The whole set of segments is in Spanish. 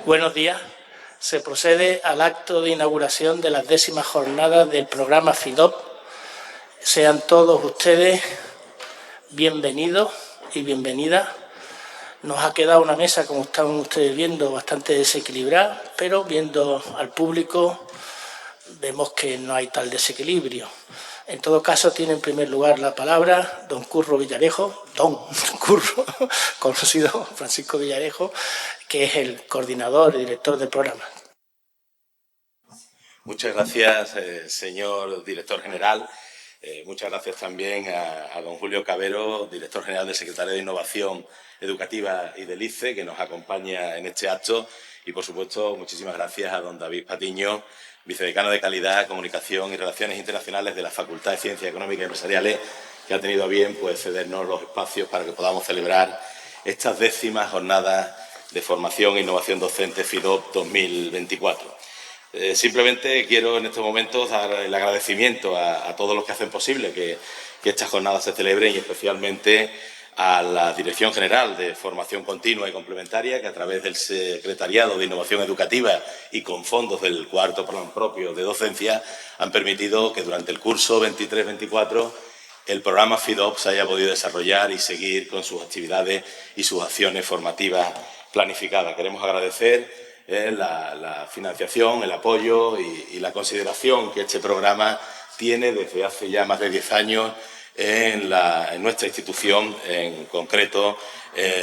Buenos días. Se procede al acto de inauguración de las 10ª jornadas del programa FIDOP. Sean todos ustedes bienvenidos y bienvenidas. Nos ha quedado una mesa, como están ustedes viendo, bastante desequilibrada, pero viendo al público vemos que no hay tal desequilibrio. En todo caso, tiene en primer lugar la palabra don Curro Villarejo, don Curro, conocido Francisco Villarejo, que es el coordinador y director del programa. Muchas gracias, señor director general. Muchas gracias también a don Julio Cabero, director general del Secretariado de Innovación Educativa y del ICE, que nos acompaña en este acto. Y, por supuesto, muchísimas gracias a don David Patiño, vicedecano de Calidad, Comunicación y Relaciones Internacionales de la Facultad de Ciencias Económicas y Empresariales, que ha tenido a bien cedernos los espacios para que podamos celebrar estas 10ª jornadas de formación e innovación docente FIDOP 2024. Simplemente quiero en estos momentos dar el agradecimiento a todos los que hacen posible que estas jornadas se celebren y especialmente a la Dirección General de Formación Continua y Complementaria, que a través del Secretariado de Innovación Educativa y con fondos del 4º Plan Propio de Docencia han permitido que durante el curso 23-24 el programa FIDOP se haya podido desarrollar y seguir con sus actividades y sus acciones formativas planificadas. Queremos agradecer la financiación, el apoyo y la consideración que este programa tiene desde hace ya más de 10 años en nuestra institución, en concreto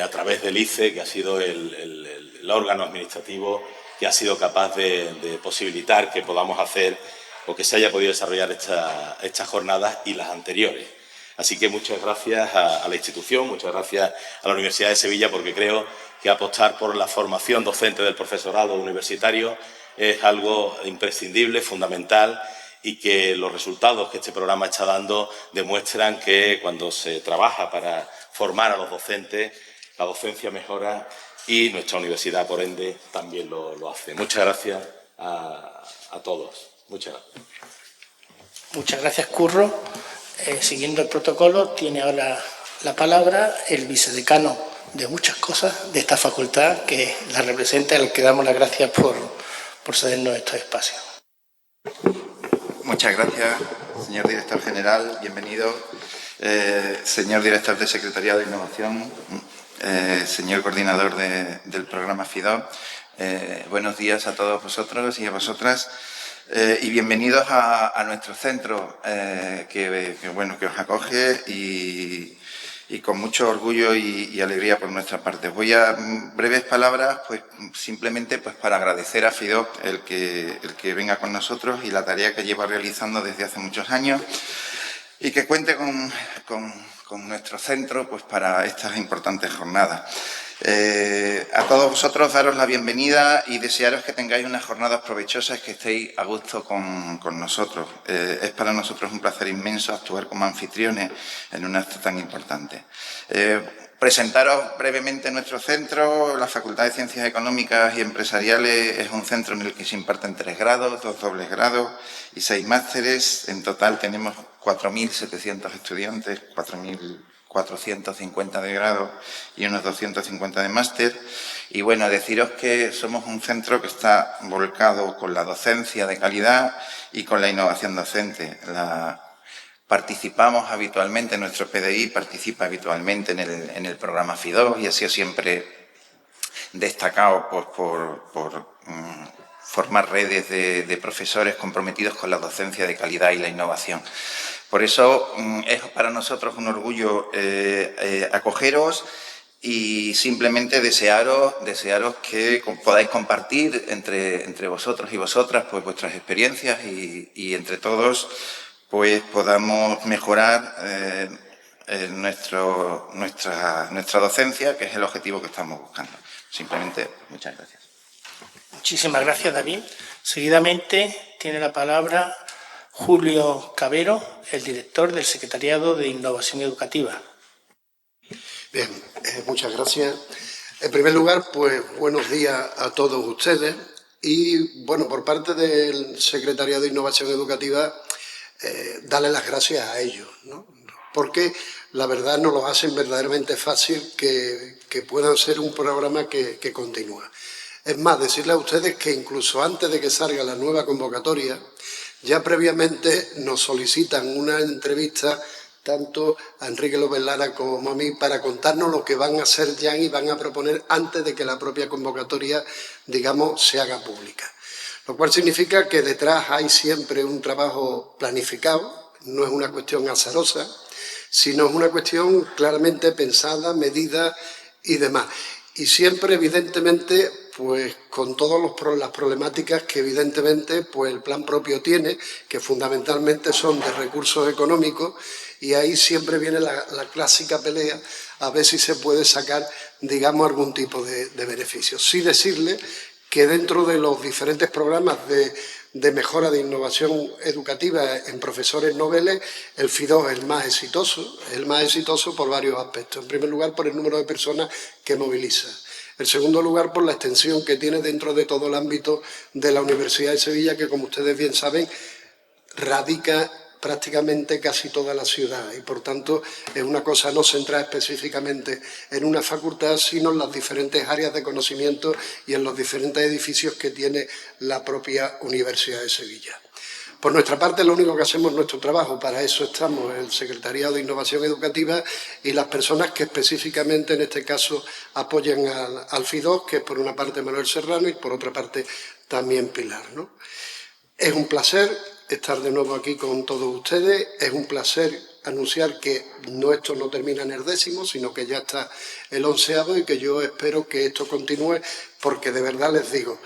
a través del ICE, que ha sido el órgano administrativo que ha sido capaz de posibilitar que podamos hacer o que se haya podido desarrollar estas jornadas y las anteriores. Así que muchas gracias a la institución, muchas gracias a la Universidad de Sevilla, porque creo que apostar por la formación docente del profesorado universitario es algo imprescindible, fundamental, y que los resultados que este programa está dando demuestran que cuando se trabaja para formar a los docentes, la docencia mejora y nuestra universidad, por ende, también lo hace. Muchas gracias a todos. Muchas gracias. Muchas gracias, Curro. Siguiendo el protocolo, tiene ahora la palabra el vicedecano de muchas cosas de esta facultad, que la representa, al que damos las gracias por cedernos estos espacios. Muchas gracias, señor director general. Bienvenido, señor director de Secretariado de Innovación, señor coordinador del programa FIDOP. Buenos días a todos vosotros y a vosotras. Y bienvenidos a nuestro centro, que os acoge y con mucho orgullo y alegría por nuestra parte. Voy a breves palabras, simplemente para agradecer a FIDOP el que venga con nosotros y la tarea que lleva realizando desde hace muchos años y que cuente con nuestro centro para estas importantes jornadas. A todos vosotros daros la bienvenida y desearos que tengáis unas jornadas provechosas, que estéis a gusto con nosotros. Es para nosotros un placer inmenso actuar como anfitriones en un acto tan importante. Presentaros brevemente nuestro centro. La Facultad de Ciencias Económicas y Empresariales es un centro en el que se imparten 3 grados, 2 dobles grados y 6 másteres. En total tenemos 4.700 estudiantes, 4.450 de grado y unos 250 de máster. Y bueno, deciros que somos un centro que está volcado con la docencia de calidad y con la innovación docente. Participamos habitualmente, nuestro PDI participa habitualmente en el programa FIDOP y ha sido siempre destacado por formar redes de profesores comprometidos con la docencia de calidad y la innovación. Por eso es para nosotros un orgullo acogeros y simplemente desearos que podáis compartir entre vosotros y vosotras vuestras experiencias y entre todos podamos mejorar nuestra docencia, que es el objetivo que estamos buscando. Simplemente, muchas gracias. Muchísimas gracias, David. Seguidamente tiene la palabra Julio Cabero, el director del Secretariado de Innovación Educativa. Bien, muchas gracias. En primer lugar, buenos días a todos ustedes y, bueno, por parte del Secretariado de Innovación Educativa, darle las gracias a ellos, ¿no? Porque la verdad nos lo hacen verdaderamente fácil que puedan ser un programa que continúa. Es más, decirles a ustedes que incluso antes de que salga la nueva convocatoria, ya previamente nos solicitan una entrevista tanto a Enrique López Lara como a mí para contarnos lo que van a hacer ya y van a proponer antes de que la propia convocatoria, digamos, se haga pública. Lo cual significa que detrás hay siempre un trabajo planificado, no es una cuestión azarosa, sino es una cuestión claramente pensada, medida y demás. Y siempre, evidentemente, pues con todas las problemáticas que evidentemente pues el plan propio tiene, que fundamentalmente son de recursos económicos, y ahí siempre viene la clásica pelea a ver si se puede sacar, digamos, algún tipo de beneficio. Sí decirle que dentro de los diferentes programas de mejora de innovación educativa en profesores noveles, el FIDO es el más exitoso por varios aspectos. En primer lugar, por el número de personas que moviliza. En segundo lugar, por la extensión que tiene dentro de todo el ámbito de la Universidad de Sevilla, que, como ustedes bien saben, radica prácticamente casi toda la ciudad y, por tanto, es una cosa no centrada específicamente en una facultad, sino en las diferentes áreas de conocimiento y en los diferentes edificios que tiene la propia Universidad de Sevilla. Por nuestra parte, lo único que hacemos es nuestro trabajo. Para eso estamos el Secretariado de Innovación Educativa y las personas que específicamente, en este caso, apoyan al FIDOC, que es por una parte Manuel Serrano y por otra parte también Pilar, ¿no? Es un placer estar de nuevo aquí con todos ustedes. Es un placer anunciar que esto no termina en el 10º, sino que ya está el 11º y que yo espero que esto continúe porque de verdad les digo,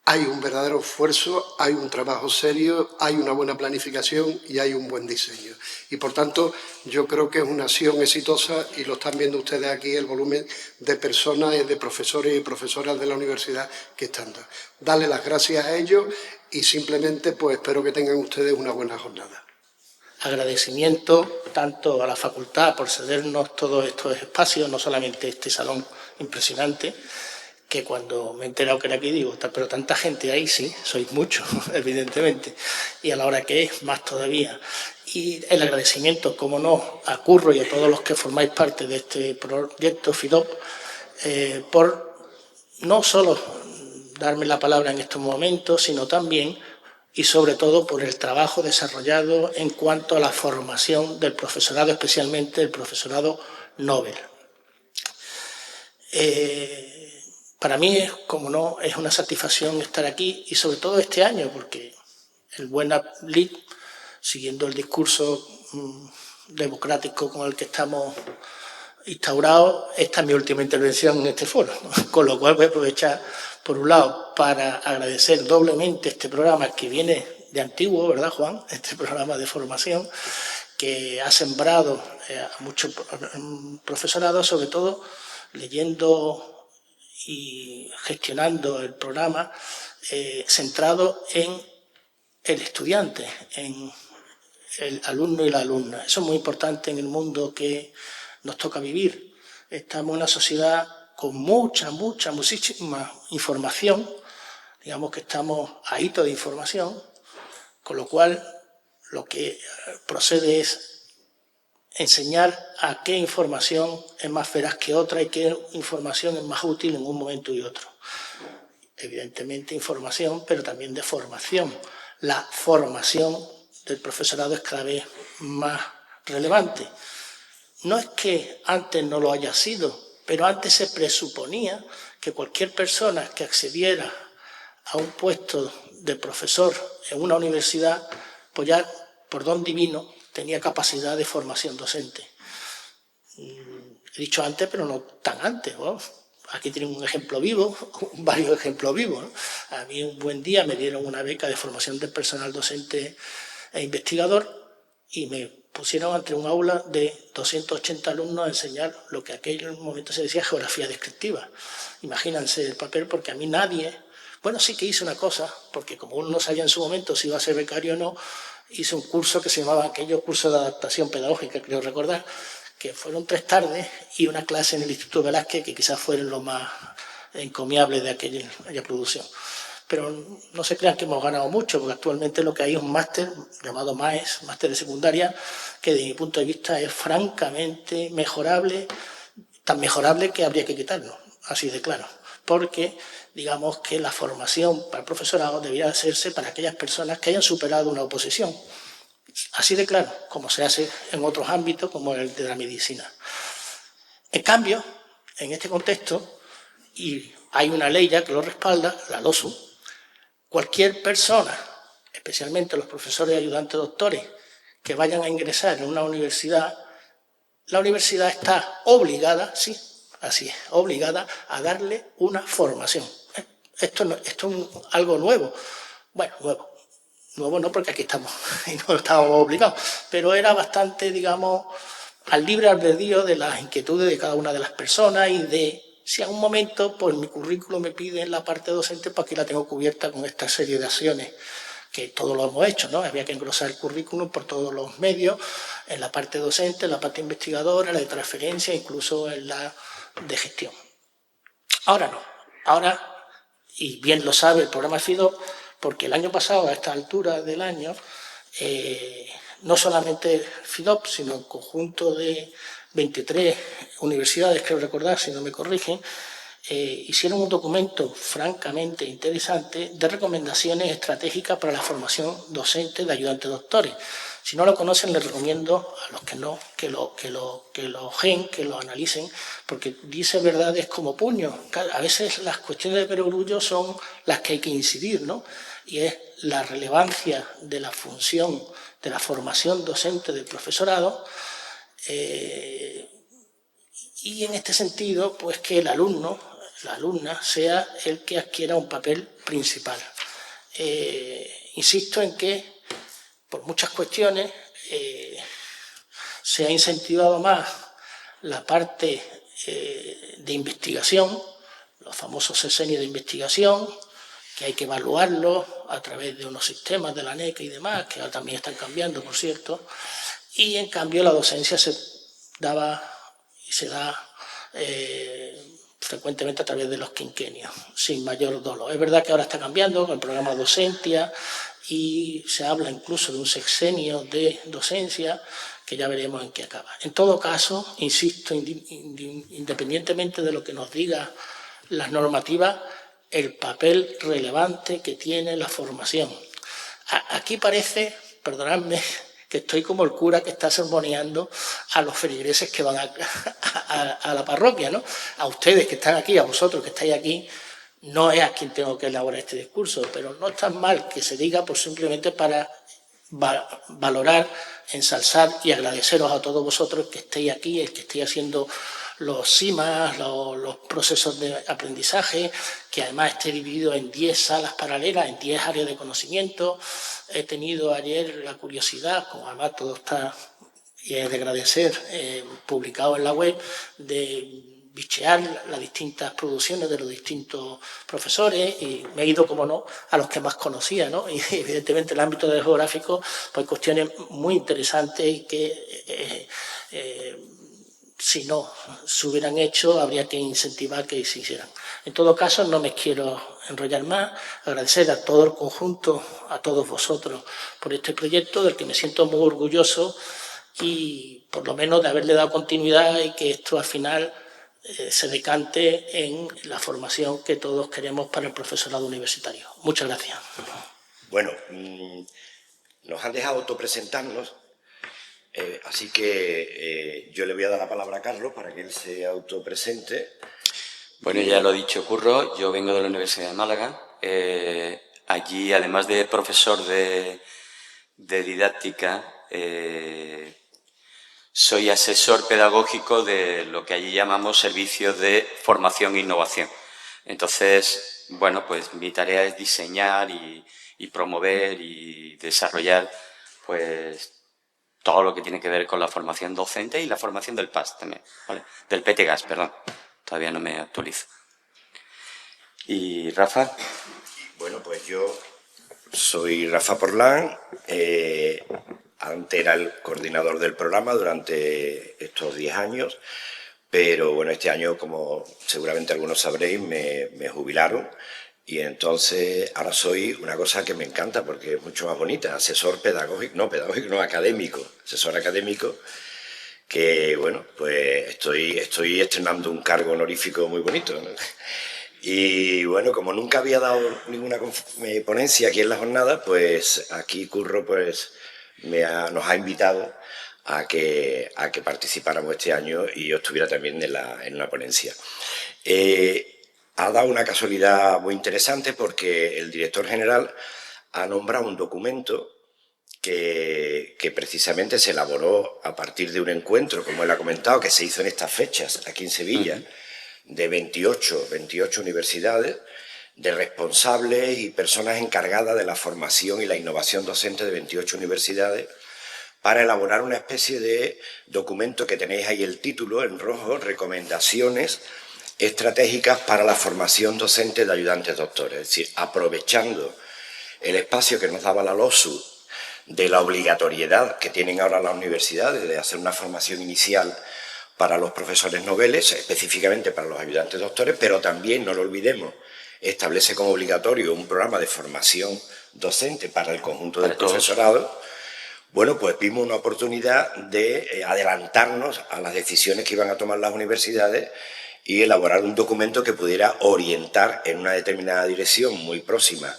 hay un verdadero esfuerzo, hay un trabajo serio, hay una buena planificación y hay un buen diseño. Y, por tanto, yo creo que es una acción exitosa y lo están viendo ustedes aquí, el volumen de personas, de profesores y profesoras de la universidad que están. Darle las gracias a ellos y simplemente pues espero que tengan ustedes una buena jornada. Agradecimiento tanto a la facultad por cedernos todos estos espacios, no solamente este salón impresionante, que cuando me he enterado que era aquí digo, pero tanta gente ahí, sí, sois muchos, evidentemente, y a la hora que es, más todavía. Y el agradecimiento, como no, a Curro y a todos los que formáis parte de este proyecto FIDOP, por no solo darme la palabra en estos momentos, sino también y sobre todo por el trabajo desarrollado en cuanto a la formación del profesorado, especialmente el profesorado Nobel. Para mí, como no, es una satisfacción estar aquí y sobre todo este año, porque el buen LID, siguiendo el discurso democrático con el que estamos instaurados, esta es mi última intervención en este foro, con lo cual voy a aprovechar, por un lado, para agradecer doblemente este programa que viene de antiguo, ¿verdad, Juan? Este programa de formación que ha sembrado a mucho profesorado, sobre todo leyendo y gestionando el programa centrado en el estudiante, en el alumno y la alumna. Eso es muy importante en el mundo que nos toca vivir. Estamos en una sociedad con muchísima información, digamos que estamos a hito de información, con lo cual lo que procede es enseñar a qué información es más veraz que otra y qué información es más útil en un momento y otro. Evidentemente información, pero también de formación. La formación del profesorado es cada vez más relevante. No es que antes no lo haya sido, pero antes se presuponía que cualquier persona que accediera a un puesto de profesor en una universidad, pues ya por don divino tenía capacidad de formación docente. He dicho antes, pero no tan antes, ¿no? Aquí tienen un ejemplo vivo, varios ejemplos vivos, ¿no? A mí un buen día me dieron una beca de formación del personal docente e investigador y me pusieron ante un aula de 280 alumnos a enseñar lo que en aquel momento se decía geografía descriptiva. Imagínense el papel, porque a mí nadie... Bueno, sí que hice una cosa, porque como uno no sabía en su momento si iba a ser becario o no, hice un curso que se llamaba aquello curso de adaptación pedagógica, creo recordar, que fueron 3 tardes y una clase en el Instituto Velázquez, que quizás fueron lo más encomiable de aquella producción. Pero no se crean que hemos ganado mucho, porque actualmente lo que hay es un máster llamado MAES, máster de secundaria, que desde mi punto de vista es francamente mejorable, tan mejorable que habría que quitarlo, así de claro. porque digamos que la formación para el profesorado debía hacerse para aquellas personas que hayan superado una oposición. Así de claro, como se hace en otros ámbitos, como el de la medicina. En cambio, en este contexto, y hay una ley ya que lo respalda, la LOSU, cualquier persona, especialmente los profesores y ayudantes doctores, que vayan a ingresar en una universidad, la universidad está obligada, sí, así es, obligada a darle una formación. Esto es algo nuevo. Bueno, nuevo no, porque aquí estamos y no estábamos obligados, pero era bastante, digamos, al libre albedrío de las inquietudes de cada una de las personas y de si a un momento, pues mi currículum me pide en la parte docente, pues aquí la tengo cubierta con esta serie de acciones que todos lo hemos hecho, ¿no? Había que engrosar el currículum por todos los medios, en la parte docente, en la parte investigadora, la de transferencia, incluso en la de gestión. Ahora no, ahora, y bien lo sabe el programa FIDO, porque el año pasado, a esta altura del año, no solamente FIDOP, sino el conjunto de 23 universidades, creo recordar, si no me corrigen, hicieron un documento francamente interesante de recomendaciones estratégicas para la formación docente de ayudantes doctores. Si no lo conocen, les recomiendo a los que no, que lo ojeen, que lo analicen, porque dice verdades como puños. A veces las cuestiones de perogrullo son las que hay que incidir, ¿no? Y es la relevancia de la función de la formación docente del profesorado, y en este sentido, pues que el alumno, la alumna, sea el que adquiera un papel principal. Insisto en que, por muchas cuestiones, se ha incentivado más la parte de investigación, los famosos sesenios de investigación, que hay que evaluarlos a través de unos sistemas de la NECA y demás, que ahora también están cambiando, por cierto, y en cambio la docencia se daba y se da frecuentemente a través de los quinquenios, sin mayor dolor. Es verdad que ahora está cambiando con el programa Docentia y se habla incluso de un sexenio de docencia, que ya veremos en qué acaba. En todo caso, insisto, independientemente de lo que nos diga las normativas, el papel relevante que tiene la formación. Aquí parece, perdonadme, que estoy como el cura que está sermoneando a los feligreses que van a la parroquia, ¿no? A ustedes que están aquí, a vosotros que estáis aquí, no es a quien tengo que elaborar este discurso, pero no es tan mal que se diga por simplemente para valorar, ensalzar y agradeceros a todos vosotros que estéis aquí, el que estéis haciendo los CIMAS, los procesos de aprendizaje, que además esté dividido en 10 salas paralelas, en 10 áreas de conocimiento. He tenido ayer la curiosidad, como además todo está, y es de agradecer, publicado en la web, de bichear las distintas producciones de los distintos profesores, y me he ido, como no, a los que más conocía, ¿no? Y evidentemente en el ámbito del geográfico, pues cuestiones muy interesantes y que si no se hubieran hecho, habría que incentivar que se hicieran. En todo caso, no me quiero enrollar más, agradecer a todo el conjunto, a todos vosotros, por este proyecto, del que me siento muy orgulloso y por lo menos de haberle dado continuidad y que esto al final se decante en la formación que todos queremos para el profesorado universitario. Muchas gracias. Bueno, nos han dejado autopresentarnos, así que yo le voy a dar la palabra a Carlos para que él se autopresente. Bueno, ya lo ha dicho Curro, yo vengo de la Universidad de Málaga. Allí, además de profesor de didáctica, soy asesor pedagógico de lo que allí llamamos servicios de formación e innovación. Entonces, bueno, pues mi tarea es diseñar y promover y desarrollar pues todo lo que tiene que ver con la formación docente y la formación del PAS también, ¿vale? Del PTGAS, perdón. Todavía no me actualizo. ¿Y Rafa? Bueno, pues yo soy Rafa Porlán. Antes era el coordinador del programa durante estos 10 años, pero bueno, este año, como seguramente algunos sabréis, me jubilaron y entonces ahora soy una cosa que me encanta porque es mucho más bonita, asesor pedagógico, no, académico, asesor académico, que bueno, pues estoy estrenando un cargo honorífico muy bonito, ¿no? Y bueno, como nunca había dado ninguna ponencia aquí en la jornada, pues aquí Curro pues nos ha invitado a que participáramos este año y yo estuviera también en una ponencia. Ha dado una casualidad muy interesante porque el director general ha nombrado un documento que precisamente se elaboró a partir de un encuentro, como él ha comentado, que se hizo en estas fechas aquí en Sevilla, de 28 universidades, de responsables y personas encargadas de la formación y la innovación docente de 28 universidades, para elaborar una especie de documento que tenéis ahí el título en rojo, Recomendaciones estratégicas para la formación docente de ayudantes doctores. Es decir, aprovechando el espacio que nos daba la LOSU de la obligatoriedad que tienen ahora las universidades de hacer una formación inicial para los profesores noveles, específicamente para los ayudantes doctores, pero también, no lo olvidemos, establece como obligatorio un programa de formación docente para el conjunto del profesorado. Bueno, pues vimos una oportunidad de adelantarnos a las decisiones que iban a tomar las universidades y elaborar un documento que pudiera orientar en una determinada dirección muy próxima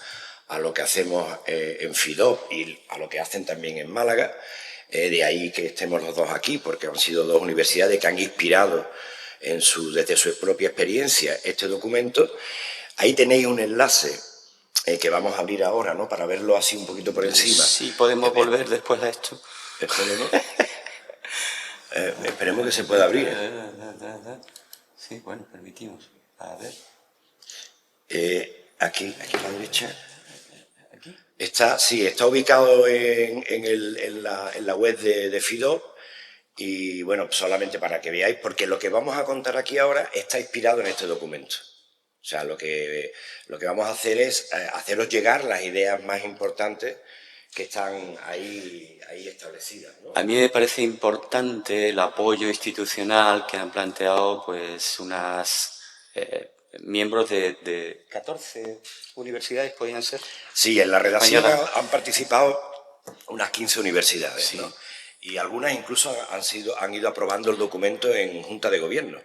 a lo que hacemos en FIDOP y a lo que hacen también en Málaga. De ahí que estemos los dos aquí, porque han sido dos universidades que han inspirado desde su propia experiencia este documento. Ahí tenéis un enlace que vamos a abrir ahora, ¿no?, para verlo así un poquito por encima. Sí, podemos volver después a esto. Esperemos que se pueda abrir. Sí, bueno, permitimos. A ver. Aquí a la derecha. ¿Aquí? Está ubicado en la web de FIDOP. Y bueno, solamente para que veáis, porque lo que vamos a contar aquí ahora está inspirado en este documento. O sea, lo que vamos a hacer es haceros llegar las ideas más importantes que están ahí establecidas, ¿no? A mí me parece importante el apoyo institucional que han planteado pues unas miembros de 14 universidades, ¿podrían ser? Sí, en la redacción Española. han participado unas 15 universidades, Sí. ¿no? Y algunas incluso han ido aprobando el documento en Junta de Gobierno.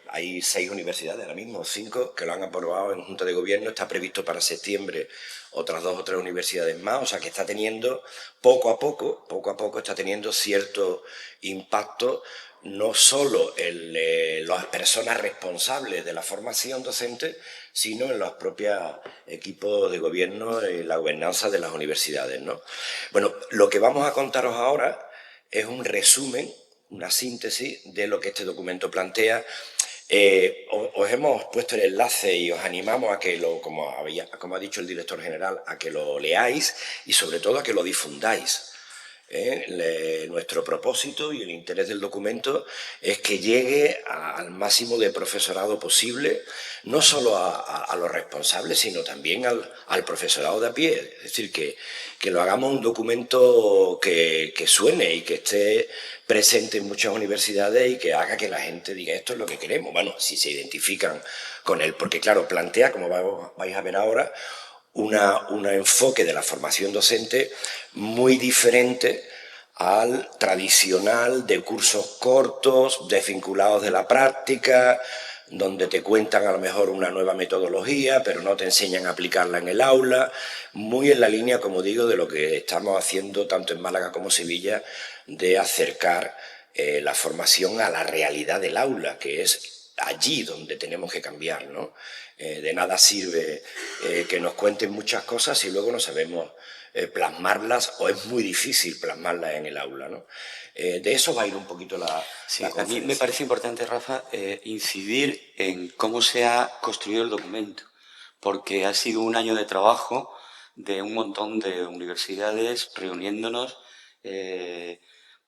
Hay 6 universidades ahora mismo, 5 que lo han aprobado en Junta de Gobierno. Está previsto para septiembre otras 2 o 3 universidades más. O sea que está teniendo, poco a poco está teniendo cierto impacto, no solo en las personas responsables de la formación docente, sino en los propios equipos de gobierno y la gobernanza de las universidades, ¿no? Bueno, lo que vamos a contaros ahora es un resumen, una síntesis de lo que este documento plantea. Os hemos puesto el enlace y os animamos a que como ha dicho el director general, a que lo leáis y sobre todo a que lo difundáis. Nuestro propósito y el interés del documento es que llegue al máximo de profesorado posible, no solo a los responsables, sino también al profesorado de a pie. Es decir, que lo hagamos un documento que suene y que esté presente en muchas universidades y que haga que la gente diga esto es lo que queremos. Bueno, si se identifican con él, porque claro, plantea, como vais a ver ahora, un enfoque de la formación docente muy diferente al tradicional de cursos cortos, desvinculados de la práctica, donde te cuentan a lo mejor una nueva metodología, pero no te enseñan a aplicarla en el aula, muy en la línea, como digo, de lo que estamos haciendo tanto en Málaga como Sevilla, de acercar la formación a la realidad del aula, que es allí donde tenemos que cambiar, ¿no? De nada sirve que nos cuenten muchas cosas si luego no sabemos plasmarlas, o es muy difícil plasmarlas en el aula, ¿no? De eso va a ir un poquito la conferencia. A mí me parece importante, Rafa, incidir en cómo se ha construido el documento, porque ha sido un año de trabajo de un montón de universidades reuniéndonos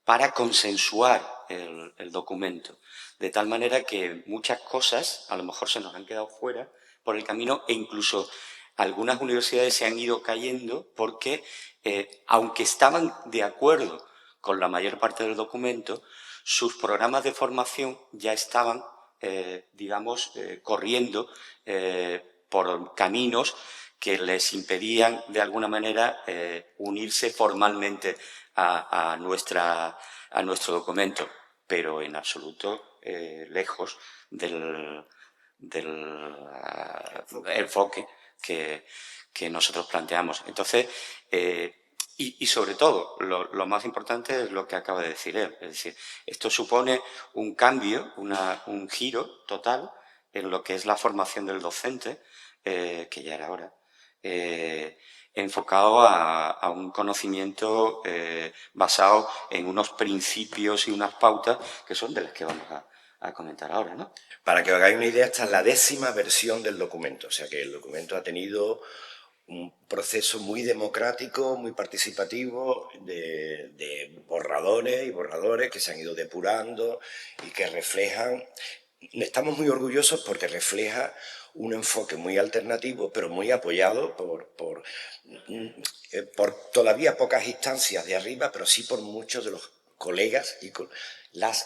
para consensuar el documento, de tal manera que muchas cosas a lo mejor se nos han quedado fuera por el camino e incluso algunas universidades se han ido cayendo porque, aunque estaban de acuerdo con la mayor parte del documento, sus programas de formación ya estaban, corriendo por caminos que les impedían, de alguna manera, unirse formalmente a nuestro documento, pero en absoluto lejos del enfoque que nosotros planteamos. Entonces, y sobre todo, lo más importante es lo que acaba de decir él. Es decir, esto supone un cambio, un giro total en lo que es la formación del docente, que ya era hora, enfocado a un conocimiento basado en unos principios y unas pautas que son de las que vamos a comentar ahora, ¿no? Para que os hagáis una idea, esta es la 10ª versión del documento, o sea que el documento ha tenido un proceso muy democrático, muy participativo, de borradores y borradores que se han ido depurando y que reflejan. Estamos muy orgullosos porque refleja un enfoque muy alternativo, pero muy apoyado por todavía pocas instancias de arriba, pero sí por muchos de los colegas y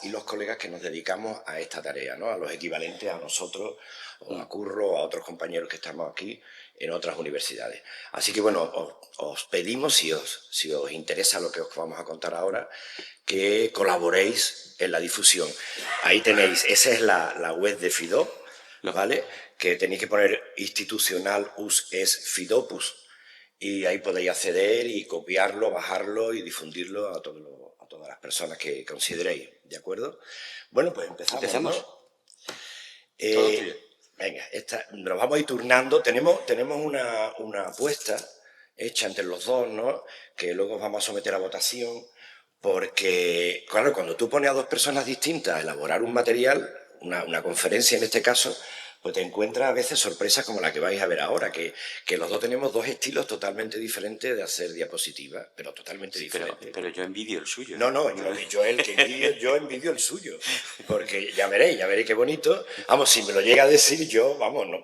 los colegas que nos dedicamos a esta tarea, ¿no? A los equivalentes a nosotros, o a Curro, o a otros compañeros que estamos aquí en otras universidades. Así que, bueno, os pedimos, si os interesa lo que os vamos a contar ahora, que colaboréis en la difusión. Ahí tenéis, esa es la web de FIDOP, ¿vale? Que tenéis que poner institucional es Fidopus, y ahí podéis acceder y copiarlo, bajarlo y difundirlo a todas las personas que consideréis, ¿de acuerdo? Bueno, pues empezamos. ¿No? Venga, nos vamos a ir turnando. Tenemos una apuesta hecha entre los dos, ¿no? Que luego vamos a someter a votación, porque, claro, cuando tú pones a dos personas distintas a elaborar un material, una conferencia en este caso, pues te encuentras a veces sorpresas como la que vais a ver ahora, que los dos tenemos dos estilos totalmente diferentes de hacer diapositivas, pero totalmente diferentes. Pero yo envidio el suyo. No, yo envidio el suyo, porque ya veréis qué bonito. Vamos, si me lo llega a decir yo, vamos, no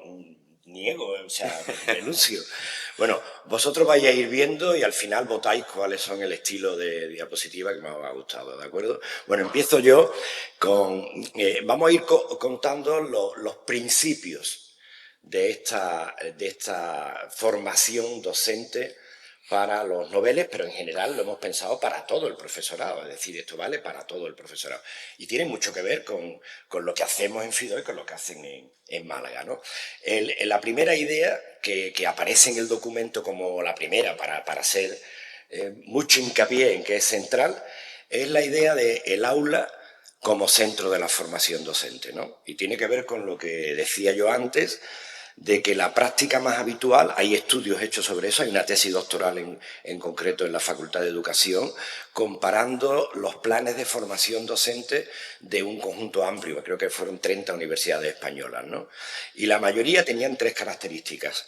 niego, o sea, renuncio. Bueno, vosotros vais a ir viendo y al final votáis cuáles son el estilo de diapositiva que más os ha gustado, ¿de acuerdo? Bueno, empiezo yo con... vamos a ir contando los principios de esta formación docente para los noveles, pero en general lo hemos pensado para todo el profesorado, es decir, esto vale para todo el profesorado. Y tiene mucho que ver con lo que hacemos en FIDO y con lo que hacen en Málaga, ¿no? La primera idea que aparece en el documento como la primera para hacer mucho hincapié en que es central, es la idea del aula como centro de la formación docente, ¿no? Y tiene que ver con lo que decía yo antes, de que la práctica más habitual, hay estudios hechos sobre eso, hay una tesis doctoral en concreto en la Facultad de Educación, comparando los planes de formación docente de un conjunto amplio, creo que fueron 30 universidades españolas, ¿no? Y la mayoría tenían 3 características.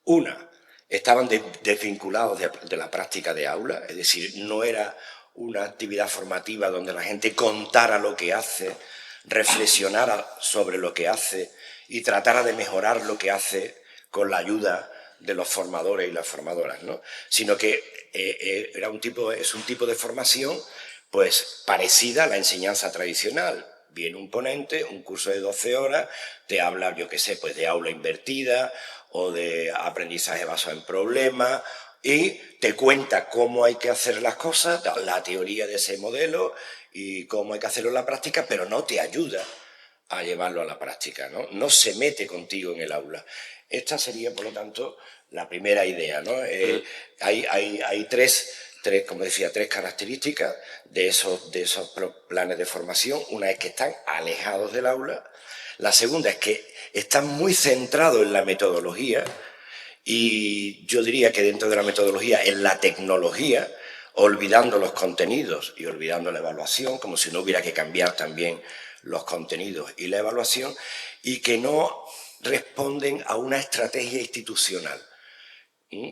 Una, estaban desvinculados de la práctica de aula, es decir, no era una actividad formativa donde la gente contara lo que hace, reflexionara sobre lo que hace y tratara de mejorar lo que hace con la ayuda de los formadores y las formadoras, ¿no? Sino que es un tipo de formación pues parecida a la enseñanza tradicional. Viene un ponente, un curso de 12 horas, te habla, yo qué sé, pues de aula invertida o de aprendizaje basado en problemas, y te cuenta cómo hay que hacer las cosas, la teoría de ese modelo y cómo hay que hacerlo en la práctica, pero no te ayuda a llevarlo a la práctica, ¿no? No se mete contigo en el aula. Esta sería, por lo tanto, la primera idea, ¿no? Hay tres, como decía, 3 características de esos planes de formación. Una es que están alejados del aula. La segunda es que están muy centrados en la metodología, y yo diría que dentro de la metodología, en la tecnología, olvidando los contenidos y olvidando la evaluación, como si no hubiera que cambiar también los contenidos y la evaluación, y que no responden a una estrategia institucional,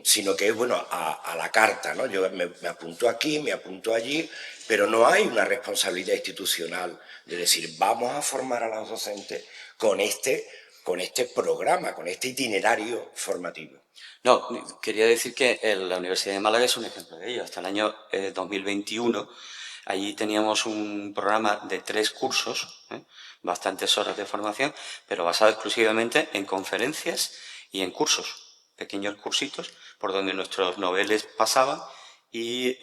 sino que es, bueno, a la carta, ¿no? Yo me apunto aquí, me apunto allí, pero no hay una responsabilidad institucional de decir, vamos a formar a los docentes con este programa, con este itinerario formativo. No, quería decir que la Universidad de Málaga es un ejemplo de ello. Hasta el año 2021, allí teníamos un programa de 3 cursos, bastantes horas de formación, pero basado exclusivamente en conferencias y en cursos, pequeños cursitos, por donde nuestros noveles pasaban. Y,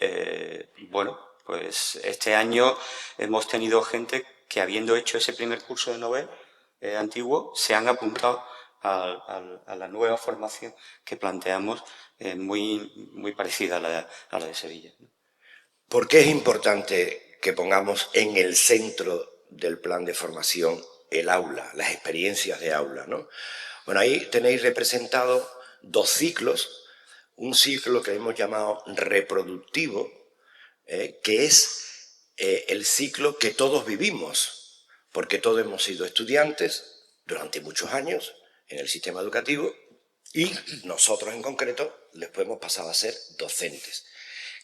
bueno, pues este año hemos tenido gente que, habiendo hecho ese primer curso de novel, antiguo se han apuntado a la nueva formación que planteamos, muy parecida a la de Sevilla, ¿no? ¿Por qué es importante que pongamos en el centro del plan de formación el aula, las experiencias de aula, ¿no? Bueno, ahí tenéis representados 2 ciclos, un ciclo que hemos llamado reproductivo, que es el ciclo que todos vivimos, porque todos hemos sido estudiantes durante muchos años en el sistema educativo y nosotros en concreto después hemos pasado a ser docentes.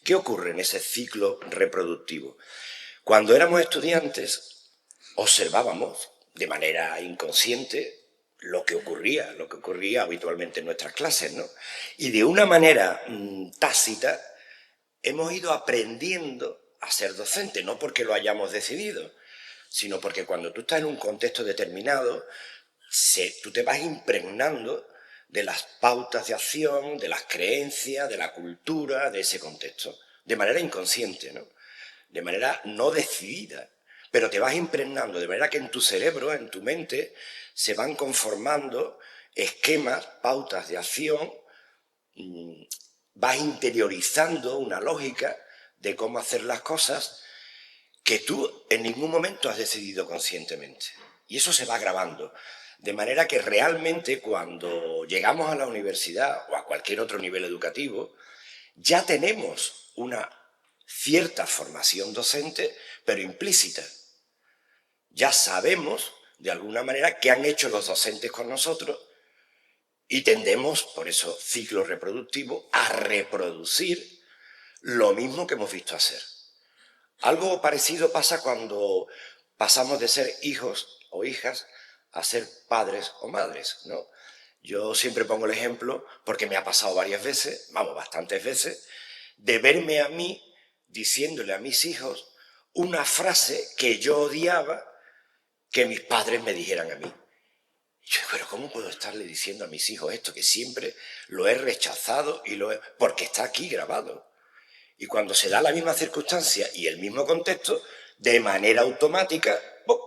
¿Qué ocurre en ese ciclo reproductivo? Cuando éramos estudiantes observábamos de manera inconsciente lo que ocurría habitualmente en nuestras clases, ¿no? Y de una manera tácita hemos ido aprendiendo a ser docentes, no porque lo hayamos decidido, sino porque cuando tú estás en un contexto determinado, tú te vas impregnando de las pautas de acción, de las creencias, de la cultura, de ese contexto, de manera inconsciente, ¿no? De manera no decidida, pero te vas impregnando, de manera que en tu cerebro, en tu mente, se van conformando esquemas, pautas de acción, vas interiorizando una lógica de cómo hacer las cosas que tú en ningún momento has decidido conscientemente. Y eso se va grabando. De manera que realmente cuando llegamos a la universidad o a cualquier otro nivel educativo, ya tenemos una cierta formación docente, pero implícita. Ya sabemos, de alguna manera, qué han hecho los docentes con nosotros y tendemos, por eso ciclo reproductivo, a reproducir lo mismo que hemos visto hacer. Algo parecido pasa cuando pasamos de ser hijos o hijas a ser padres o madres, ¿no? Yo siempre pongo el ejemplo, porque me ha pasado varias veces, bastantes veces, de verme a mí diciéndole a mis hijos una frase que yo odiaba que mis padres me dijeran a mí. Yo, pero ¿cómo puedo estarle diciendo a mis hijos esto que siempre lo he rechazado porque está aquí grabado? Y cuando se da la misma circunstancia y el mismo contexto, de manera automática, ¡pum!,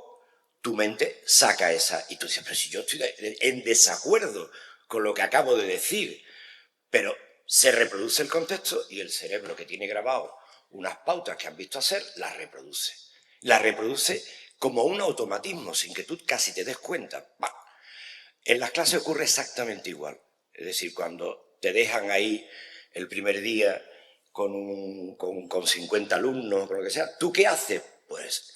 tu mente saca esa. Y tú dices, pero si yo estoy en desacuerdo con lo que acabo de decir, pero se reproduce el contexto y el cerebro, que tiene grabado unas pautas que han visto hacer, las reproduce. Las reproduce como un automatismo, sin que tú casi te des cuenta. ¡Bah! En las clases ocurre exactamente igual. Es decir, cuando te dejan ahí el primer día con 50 alumnos, con lo que sea, ¿tú qué haces? Pues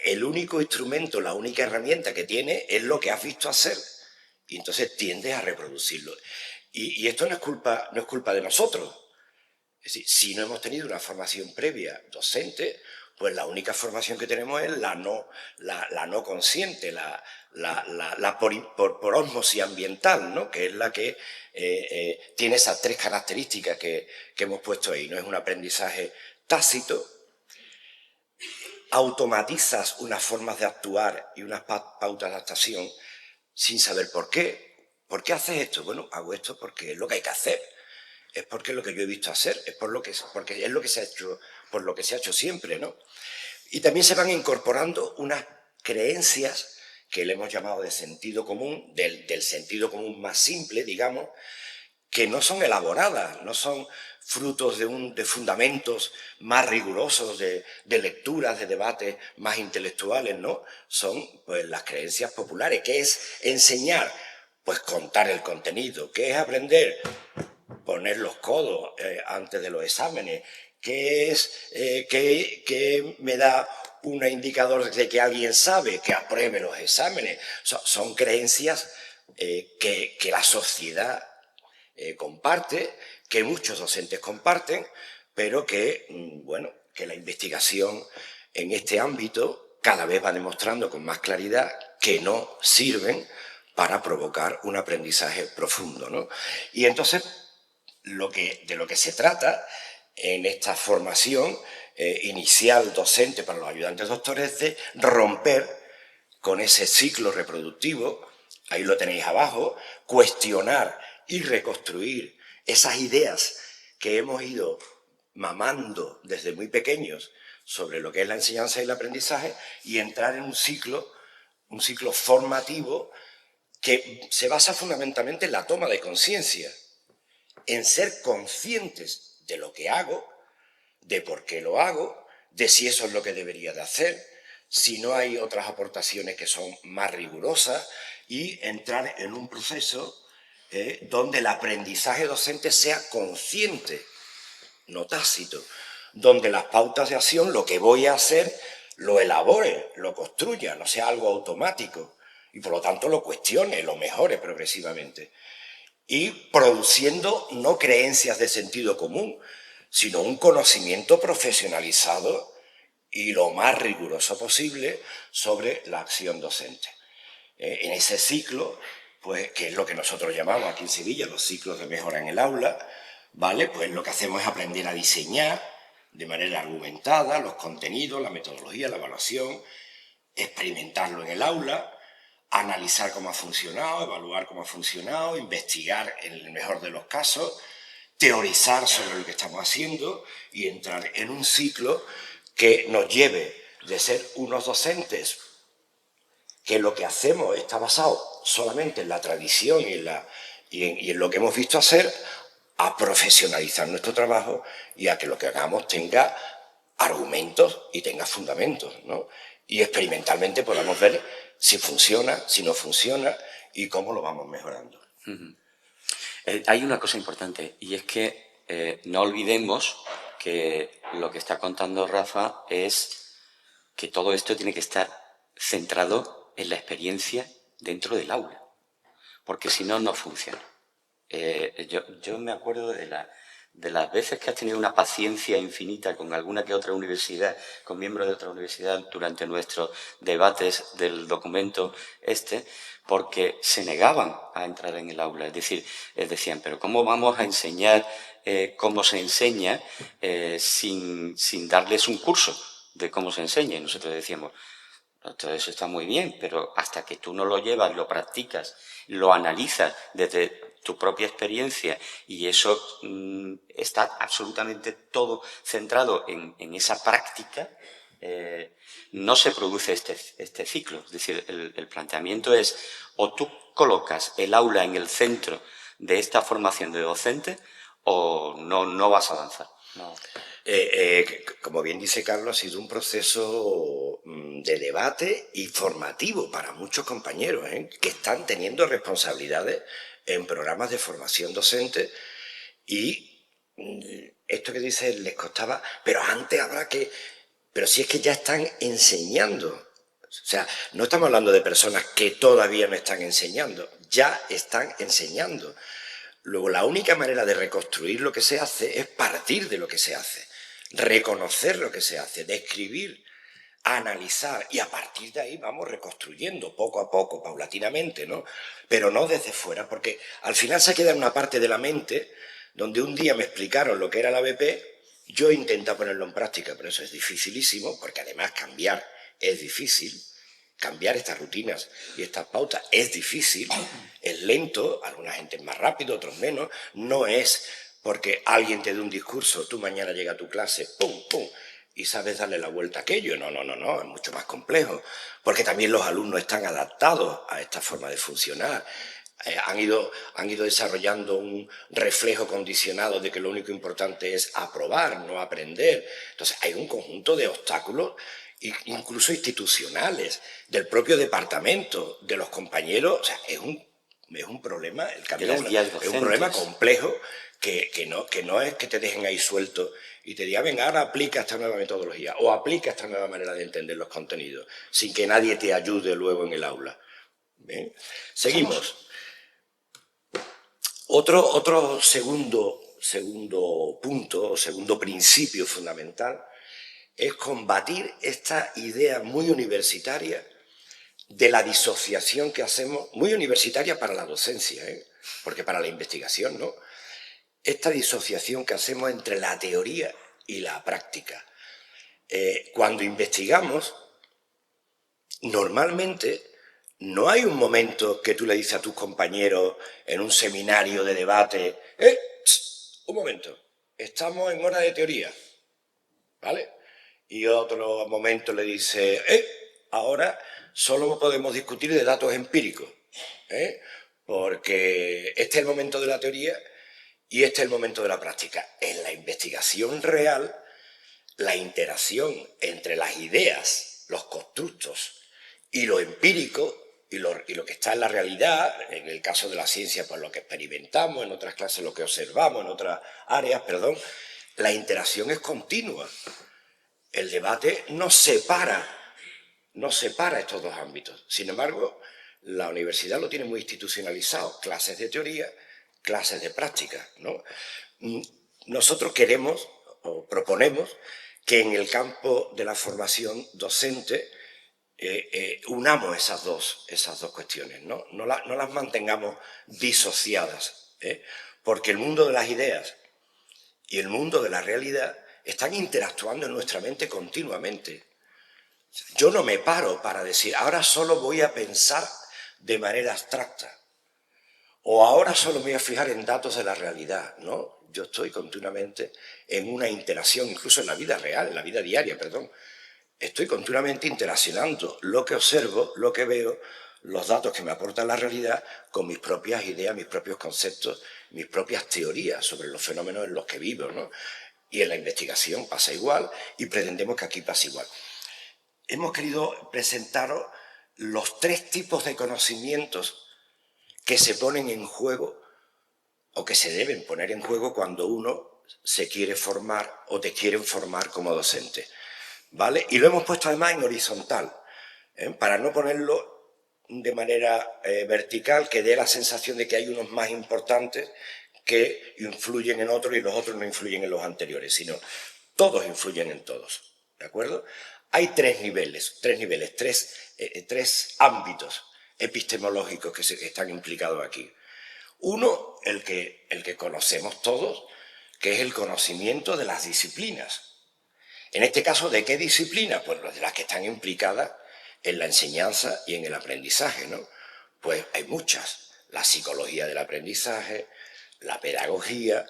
el único instrumento, la única herramienta que tiene es lo que has visto hacer. Y entonces tiendes a reproducirlo. Y esto no es culpa de nosotros. Es decir, si no hemos tenido una formación previa docente, pues la única formación que tenemos es la no consciente, la por ósmosis ambiental, ¿no? Que es la que tiene esas 3 características que hemos puesto ahí, ¿no? Es un aprendizaje tácito, automatizas unas formas de actuar y unas pautas de actuación sin saber por qué. ¿Por qué haces esto? Bueno, hago esto porque es lo que hay que hacer. Es porque es lo que yo he visto hacer, porque es lo que se ha hecho, por lo que se ha hecho siempre, ¿no? Y también se van incorporando unas creencias que le hemos llamado de sentido común, del sentido común más simple, digamos, que no son elaboradas, no son frutos de fundamentos más rigurosos, de lecturas, de debates más intelectuales, ¿no? Son pues las creencias populares. ¿Qué es enseñar? Pues contar el contenido. ¿Qué es aprender? Poner los codos antes de los exámenes. ¿Qué es que me da un indicador de que alguien sabe? Que apruebe los exámenes. Son creencias que la sociedad comparte, que muchos docentes comparten, pero que, bueno, que la investigación en este ámbito cada vez va demostrando con más claridad que no sirven para provocar un aprendizaje profundo, ¿no? Y entonces, de lo que se trata en esta formación inicial docente para los ayudantes doctores es de romper con ese ciclo reproductivo, ahí lo tenéis abajo, cuestionar y reconstruir esas ideas que hemos ido mamando desde muy pequeños sobre lo que es la enseñanza y el aprendizaje y entrar en un ciclo un ciclo formativo que se basa fundamentalmente en la toma de conciencia, en ser conscientes de lo que hago, de por qué lo hago, de si eso es lo que debería de hacer, si no hay otras aportaciones que son más rigurosas, y entrar en un proceso donde el aprendizaje docente sea consciente, no tácito, donde las pautas de acción, lo que voy a hacer, lo elabore, lo construya, no sea algo automático, y por lo tanto lo cuestione, lo mejore progresivamente. Y produciendo no creencias de sentido común, sino un conocimiento profesionalizado y lo más riguroso posible sobre la acción docente. En ese ciclo, pues, que es lo que nosotros llamamos aquí en Sevilla los ciclos de mejora en el aula, ¿vale? Pues lo que hacemos es aprender a diseñar de manera argumentada los contenidos, la metodología, la evaluación, experimentarlo en el aula, analizar cómo ha funcionado, evaluar cómo ha funcionado, investigar en el mejor de los casos, teorizar sobre lo que estamos haciendo y entrar en un ciclo que nos lleve de ser unos docentes que lo que hacemos está basado solamente en la tradición y en lo que hemos visto hacer, a profesionalizar nuestro trabajo y a que lo que hagamos tenga argumentos y tenga fundamentos, ¿no? Y experimentalmente podamos ver si funciona, si no funciona y cómo lo vamos mejorando. Hay una cosa importante, y es que no olvidemos que lo que está contando Rafa es que todo esto tiene que estar centrado en la experiencia dentro del aula, porque si no, no funciona. Yo me acuerdo de las veces que has tenido una paciencia infinita con alguna que otra universidad, con miembros de otra universidad durante nuestros debates del documento porque se negaban a entrar en el aula. Es decir, decían, pero ¿cómo vamos a enseñar cómo se enseña sin darles un curso de cómo se enseña? Y nosotros decíamos, todo eso está muy bien, pero hasta que tú no lo llevas, lo practicas, lo analizas desde tu propia experiencia y eso está absolutamente todo centrado en esa práctica, no se produce este ciclo. Es decir, el planteamiento es o tú colocas el aula en el centro de esta formación de docente o no vas a avanzar. No. Como bien dice Carlos, ha sido un proceso de debate y formativo para muchos compañeros que están teniendo responsabilidades en programas de formación docente y esto que dice les costaba, pero antes habrá que... Pero si es que ya están enseñando. O sea, no estamos hablando de personas que todavía no están enseñando, ya están enseñando. Luego, la única manera de reconstruir lo que se hace es partir de lo que se hace, reconocer lo que se hace, describir, analizar, y a partir de ahí vamos reconstruyendo poco a poco, paulatinamente, ¿no? Pero no desde fuera, porque al final se queda en una parte de la mente donde un día me explicaron lo que era la BP, yo intento ponerlo en práctica, pero eso es dificilísimo, porque además cambiar es difícil. Cambiar estas rutinas y estas pautas es difícil, es lento, alguna gente es más rápido, otros menos. No es porque alguien te dé un discurso, tú mañana llegas a tu clase, pum, pum, y sabes darle la vuelta a aquello. No, es mucho más complejo, porque también los alumnos están adaptados a esta forma de funcionar. Han ido desarrollando un reflejo condicionado de que lo único importante es aprobar, no aprender. Entonces hay un conjunto de obstáculos incluso institucionales, del propio departamento, de los compañeros. O sea, es un problema, el cambio es un problema complejo que no es que te dejen ahí suelto y te digan, venga, ahora aplica esta nueva metodología o aplica esta nueva manera de entender los contenidos, sin que nadie te ayude luego en el aula. ¿Bien? Seguimos. Otro segundo punto, o segundo principio fundamental, es combatir esta idea muy universitaria de la disociación que hacemos, muy universitaria para la docencia, porque para la investigación no, esta disociación que hacemos entre la teoría y la práctica. Cuando investigamos, normalmente no hay un momento que tú le dices a tus compañeros en un seminario de debate, un momento, estamos en hora de teoría, ¿vale? Y otro momento le dice, ahora solo podemos discutir de datos empíricos, porque este es el momento de la teoría y este es el momento de la práctica. En la investigación real, la interacción entre las ideas, los constructos y lo empírico y lo que está en la realidad, en el caso de la ciencia, pues lo que experimentamos, en otras clases lo que observamos, en otras áreas, perdón, la interacción es continua. El debate no separa estos dos ámbitos. Sin embargo, la universidad lo tiene muy institucionalizado, clases de teoría, clases de práctica, ¿no? Nosotros queremos o proponemos que en el campo de la formación docente unamos esas dos cuestiones, ¿no? No las mantengamos disociadas, porque el mundo de las ideas y el mundo de la realidad están interactuando en nuestra mente continuamente. Yo no me paro para decir, ahora solo voy a pensar de manera abstracta, o ahora solo me voy a fijar en datos de la realidad, ¿no? Yo estoy continuamente en una interacción, incluso en la vida real, en la vida diaria, perdón. Estoy continuamente interaccionando lo que observo, lo que veo, los datos que me aportan la realidad con mis propias ideas, mis propios conceptos, mis propias teorías sobre los fenómenos en los que vivo, ¿no? Y en la investigación pasa igual y pretendemos que aquí pase igual. Hemos querido presentaros los 3 tipos de conocimientos que se ponen en juego o que se deben poner en juego cuando uno se quiere formar o te quieren formar como docente, ¿vale? Y lo hemos puesto además en horizontal, para no ponerlo de manera vertical, que dé la sensación de que hay unos más importantes que influyen en otros y los otros no influyen en los anteriores, sino todos influyen en todos, ¿de acuerdo? Hay 3 niveles, 3 ámbitos epistemológicos que están implicados aquí. Uno, el que conocemos todos, que es el conocimiento de las disciplinas. En este caso, ¿de qué disciplinas? Pues de las que están implicadas en la enseñanza y en el aprendizaje, ¿no? Pues hay muchas. La psicología del aprendizaje, la pedagogía,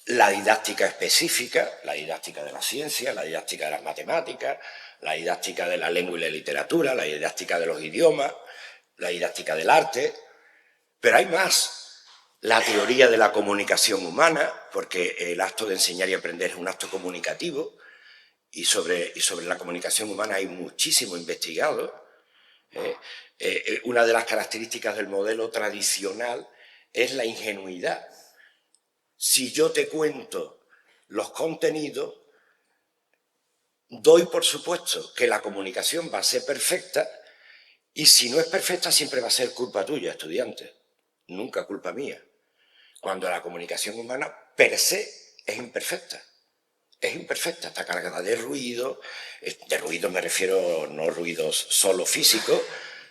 la didáctica específica, la didáctica de la ciencia, la didáctica de las matemáticas, la didáctica de la lengua y la literatura, la didáctica de los idiomas, la didáctica del arte. Pero hay más. La teoría de la comunicación humana, porque el acto de enseñar y aprender es un acto comunicativo, y sobre la comunicación humana hay muchísimo investigado. Una de las características del modelo tradicional es la ingenuidad. Si yo te cuento los contenidos, doy por supuesto que la comunicación va a ser perfecta, y si no es perfecta siempre va a ser culpa tuya, estudiante, nunca culpa mía. Cuando la comunicación humana per se es imperfecta. Es imperfecta, está cargada de ruido me refiero no ruidos solo físicos,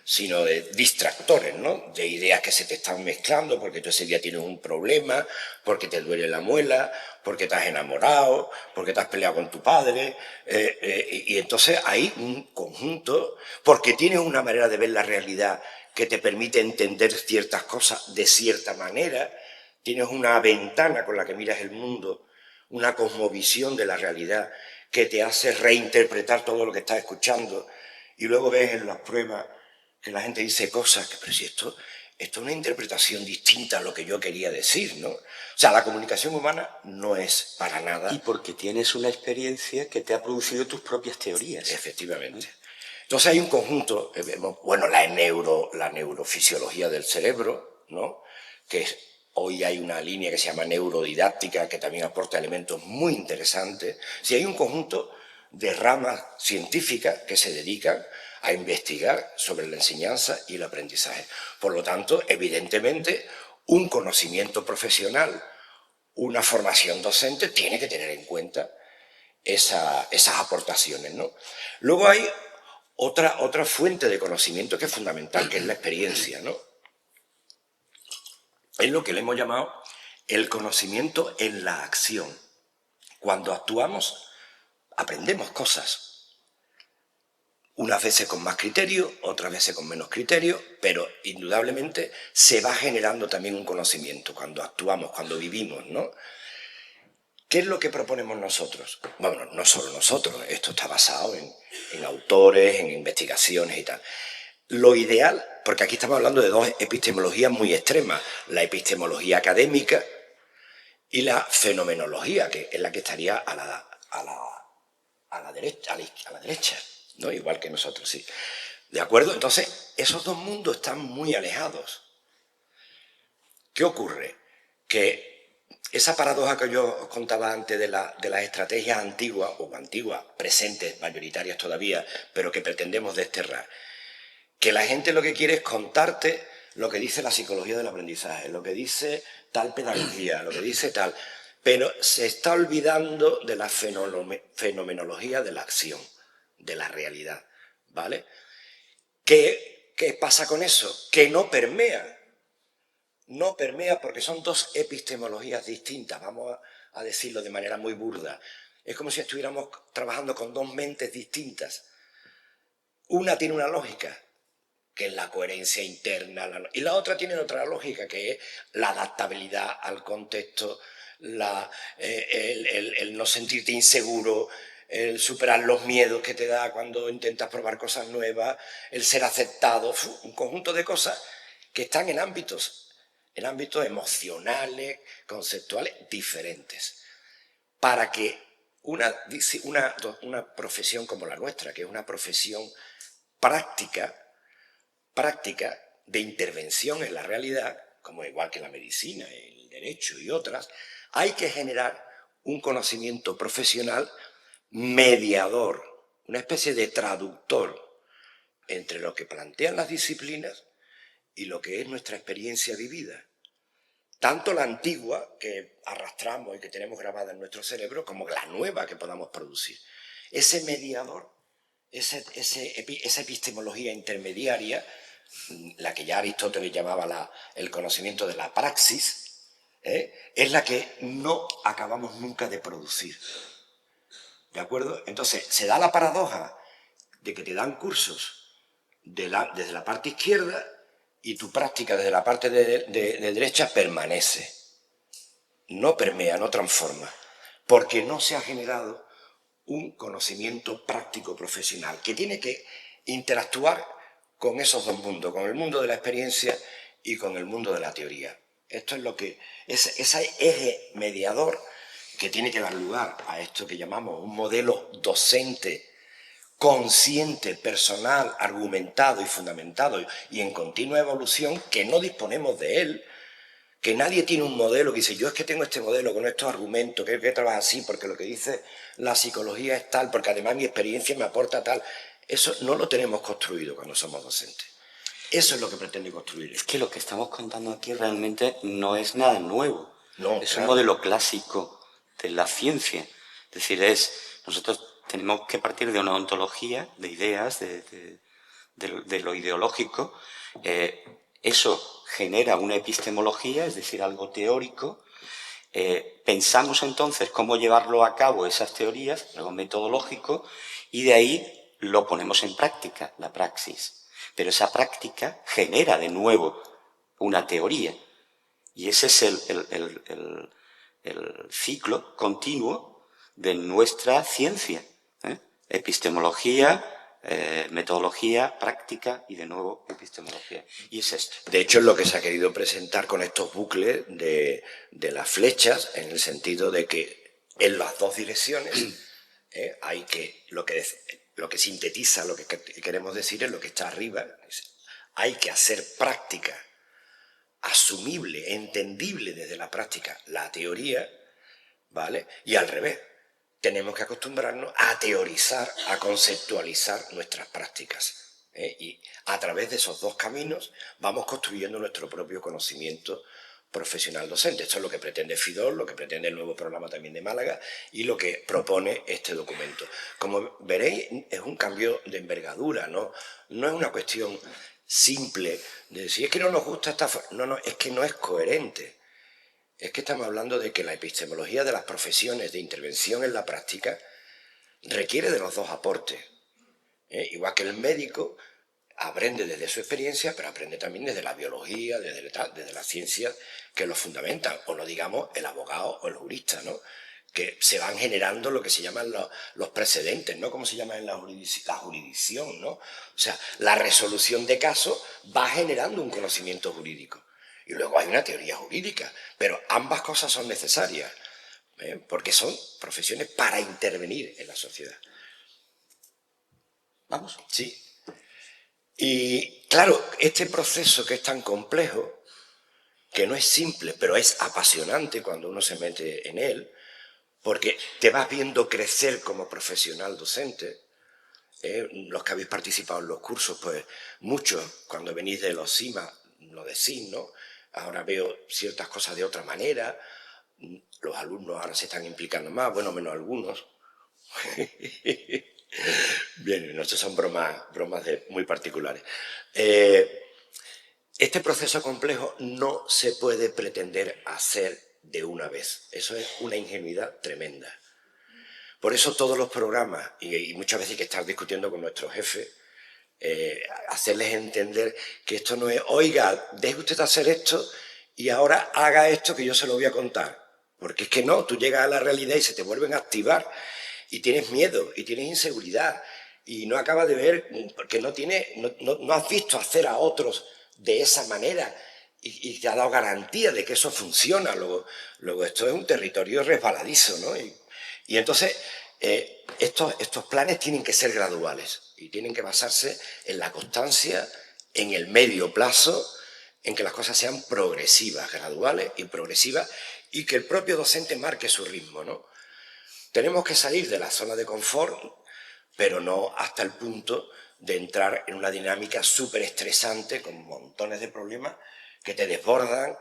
sino de distractores, ¿no? De ideas que se te están mezclando porque tú ese día tienes un problema, porque te duele la muela, porque te has enamorado, porque te has peleado con tu padre, y entonces hay un conjunto, porque tienes una manera de ver la realidad que te permite entender ciertas cosas de cierta manera, tienes una ventana con la que miras el mundo, una cosmovisión de la realidad que te hace reinterpretar todo lo que estás escuchando, y luego ves en las pruebas que la gente dice cosas que, pero si esto es una interpretación distinta a lo que yo quería decir, ¿no? O sea, la comunicación humana no es para nada... Y porque tienes una experiencia que te ha producido tus propias teorías. Efectivamente. Entonces hay un conjunto, bueno, la neurofisiología del cerebro, ¿no? Que hoy hay una línea que se llama neurodidáctica, que también aporta elementos muy interesantes. Sí, hay un conjunto de ramas científicas que se dedican a investigar sobre la enseñanza y el aprendizaje. Por lo tanto, evidentemente, un conocimiento profesional, una formación docente, tiene que tener en cuenta esas aportaciones, ¿no? Luego hay otra fuente de conocimiento que es fundamental, que es la experiencia, ¿no? Es lo que le hemos llamado el conocimiento en la acción. Cuando actuamos, aprendemos cosas. Unas veces con más criterio, otras veces con menos criterio, pero indudablemente se va generando también un conocimiento cuando actuamos, cuando vivimos, ¿no? ¿Qué es lo que proponemos nosotros? Bueno, no solo nosotros, esto está basado en autores, en investigaciones y tal. Lo ideal, porque aquí estamos hablando de dos epistemologías muy extremas, la epistemología académica y la fenomenología, que es la que estaría a la derecha, ¿no? Igual que nosotros, sí. ¿De acuerdo? Entonces, esos dos mundos están muy alejados. ¿Qué ocurre? Que esa paradoja que yo os contaba antes de las estrategias antiguas, presentes, mayoritarias todavía, pero que pretendemos desterrar, que la gente lo que quiere es contarte lo que dice la psicología del aprendizaje, lo que dice tal pedagogía, lo que dice tal, pero se está olvidando de la fenomenología de la acción, de la realidad, ¿vale? ¿Qué pasa con eso? Que no permea. No permea porque son dos epistemologías distintas, vamos a decirlo de manera muy burda. Es como si estuviéramos trabajando con dos mentes distintas. Una tiene una lógica, que es la coherencia interna, y la otra tiene otra lógica, que es la adaptabilidad al contexto, el no sentirte inseguro, el superar los miedos que te da cuando intentas probar cosas nuevas, el ser aceptado, un conjunto de cosas que están en ámbitos emocionales, conceptuales diferentes. Para que una profesión como la nuestra, que es una profesión práctica de intervención en la realidad, como igual que la medicina, el derecho y otras, hay que generar un conocimiento profesional mediador, una especie de traductor entre lo que plantean las disciplinas y lo que es nuestra experiencia vivida. Tanto la antigua, que arrastramos y que tenemos grabada en nuestro cerebro, como la nueva que podamos producir. Ese mediador, esa epistemología intermediaria, la que ya Aristóteles llamaba el conocimiento de la praxis, es la que no acabamos nunca de producir. ¿De acuerdo? Entonces, se da la paradoja de que te dan cursos desde la parte izquierda y tu práctica desde la parte de derecha permanece. No permea, no transforma, porque no se ha generado un conocimiento práctico profesional que tiene que interactuar con esos dos mundos, con el mundo de la experiencia y con el mundo de la teoría. Esto es lo que ese eje mediador que tiene que dar lugar a esto que llamamos un modelo docente consciente, personal, argumentado y fundamentado y en continua evolución, que no disponemos de él, que nadie tiene un modelo que dice, yo es que tengo este modelo con estos argumentos, que trabaja así porque lo que dice la psicología es tal, porque además mi experiencia me aporta tal. Eso no lo tenemos construido cuando somos docentes. Eso es lo que pretende construir. Es que lo que estamos contando aquí realmente no es nada nuevo. No, es claro. Un modelo clásico de la ciencia. Es decir, nosotros tenemos que partir de una ontología, de ideas, de lo ideológico. Eso genera una epistemología, es decir, algo teórico. Pensamos entonces cómo llevarlo a cabo esas teorías, algo metodológico, y de ahí lo ponemos en práctica, la praxis. Pero esa práctica genera de nuevo una teoría. Y ese es el ciclo continuo de nuestra ciencia. Epistemología, metodología, práctica y de nuevo epistemología. Y es esto. De hecho, es lo que se ha querido presentar con estos bucles de las flechas, en el sentido de que en las dos direcciones hay que lo que sintetiza lo que queremos decir es lo que está arriba. Hay que hacer práctica asumible, entendible desde la práctica, la teoría, ¿vale? Y al revés, tenemos que acostumbrarnos a teorizar, a conceptualizar nuestras prácticas. Y a través de esos dos caminos vamos construyendo nuestro propio conocimiento profesional docente. Esto es lo que pretende FIDOL, lo que pretende el nuevo programa también de Málaga y lo que propone este documento. Como veréis, es un cambio de envergadura, no es una cuestión simple de decir, es que no nos gusta esta forma. No, es que no es coherente. Es que estamos hablando de que la epistemología de las profesiones de intervención en la práctica requiere de los dos aportes. Igual que el médico aprende desde su experiencia, pero aprende también desde la biología, desde las ciencias que lo fundamentan, o no digamos el abogado o el jurista, ¿no? que se van generando lo que se llaman los precedentes, ¿no? Como se llama en la jurisdicción, ¿no? O sea, la resolución de casos va generando un conocimiento jurídico. Y luego hay una teoría jurídica, pero ambas cosas son necesarias, porque son profesiones para intervenir en la sociedad. ¿Vamos? Sí. Y claro, este proceso que es tan complejo, que no es simple, pero es apasionante cuando uno se mete en él, porque te vas viendo crecer como profesional docente. Los que habéis participado en los cursos, pues muchos, cuando venís de los CIMA, lo decís, ¿no? Ahora veo ciertas cosas de otra manera, los alumnos ahora se están implicando más, bueno, menos algunos. Bien, no, estas son bromas muy particulares. Este proceso complejo no se puede pretender hacer de una vez. Eso es una ingenuidad tremenda. Por eso todos los programas, y muchas veces hay que estar discutiendo con nuestros jefes, hacerles entender que esto no es, oiga, deje usted de hacer esto y ahora haga esto que yo se lo voy a contar. Porque es que no, tú llegas a la realidad y se te vuelven a activar y tienes miedo y tienes inseguridad y no acabas de ver, porque no has visto hacer a otros de esa manera y te ha dado garantía de que eso funciona. Luego esto es un territorio resbaladizo, ¿no? Y entonces estos planes tienen que ser graduales y tienen que basarse en la constancia, en el medio plazo, en que las cosas sean progresivas, graduales y progresivas, y que el propio docente marque su ritmo, ¿no? Tenemos que salir de la zona de confort, pero no hasta el punto de entrar en una dinámica súper estresante con montones de problemas que te desbordan,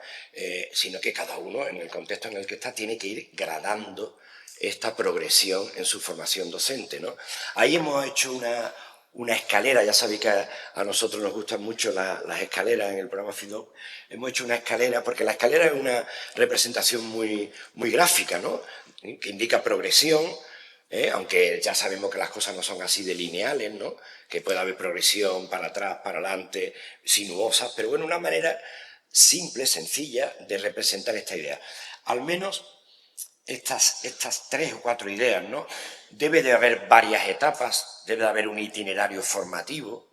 sino que cada uno, en el contexto en el que está, tiene que ir gradando esta progresión en su formación docente, ¿no? Ahí hemos hecho una escalera, ya sabéis que a nosotros nos gustan mucho las escaleras en el programa FIDOP. Hemos hecho una escalera, porque la escalera es una representación muy gráfica, ¿no? Que indica progresión, aunque ya sabemos que las cosas no son así de lineales, ¿no? Que puede haber progresión para atrás, para adelante, sinuosas, pero bueno, una manera simple, sencilla de representar esta idea. Al menos estas 3 o 4 ideas, ¿no? Debe de haber varias etapas, debe de haber un itinerario formativo,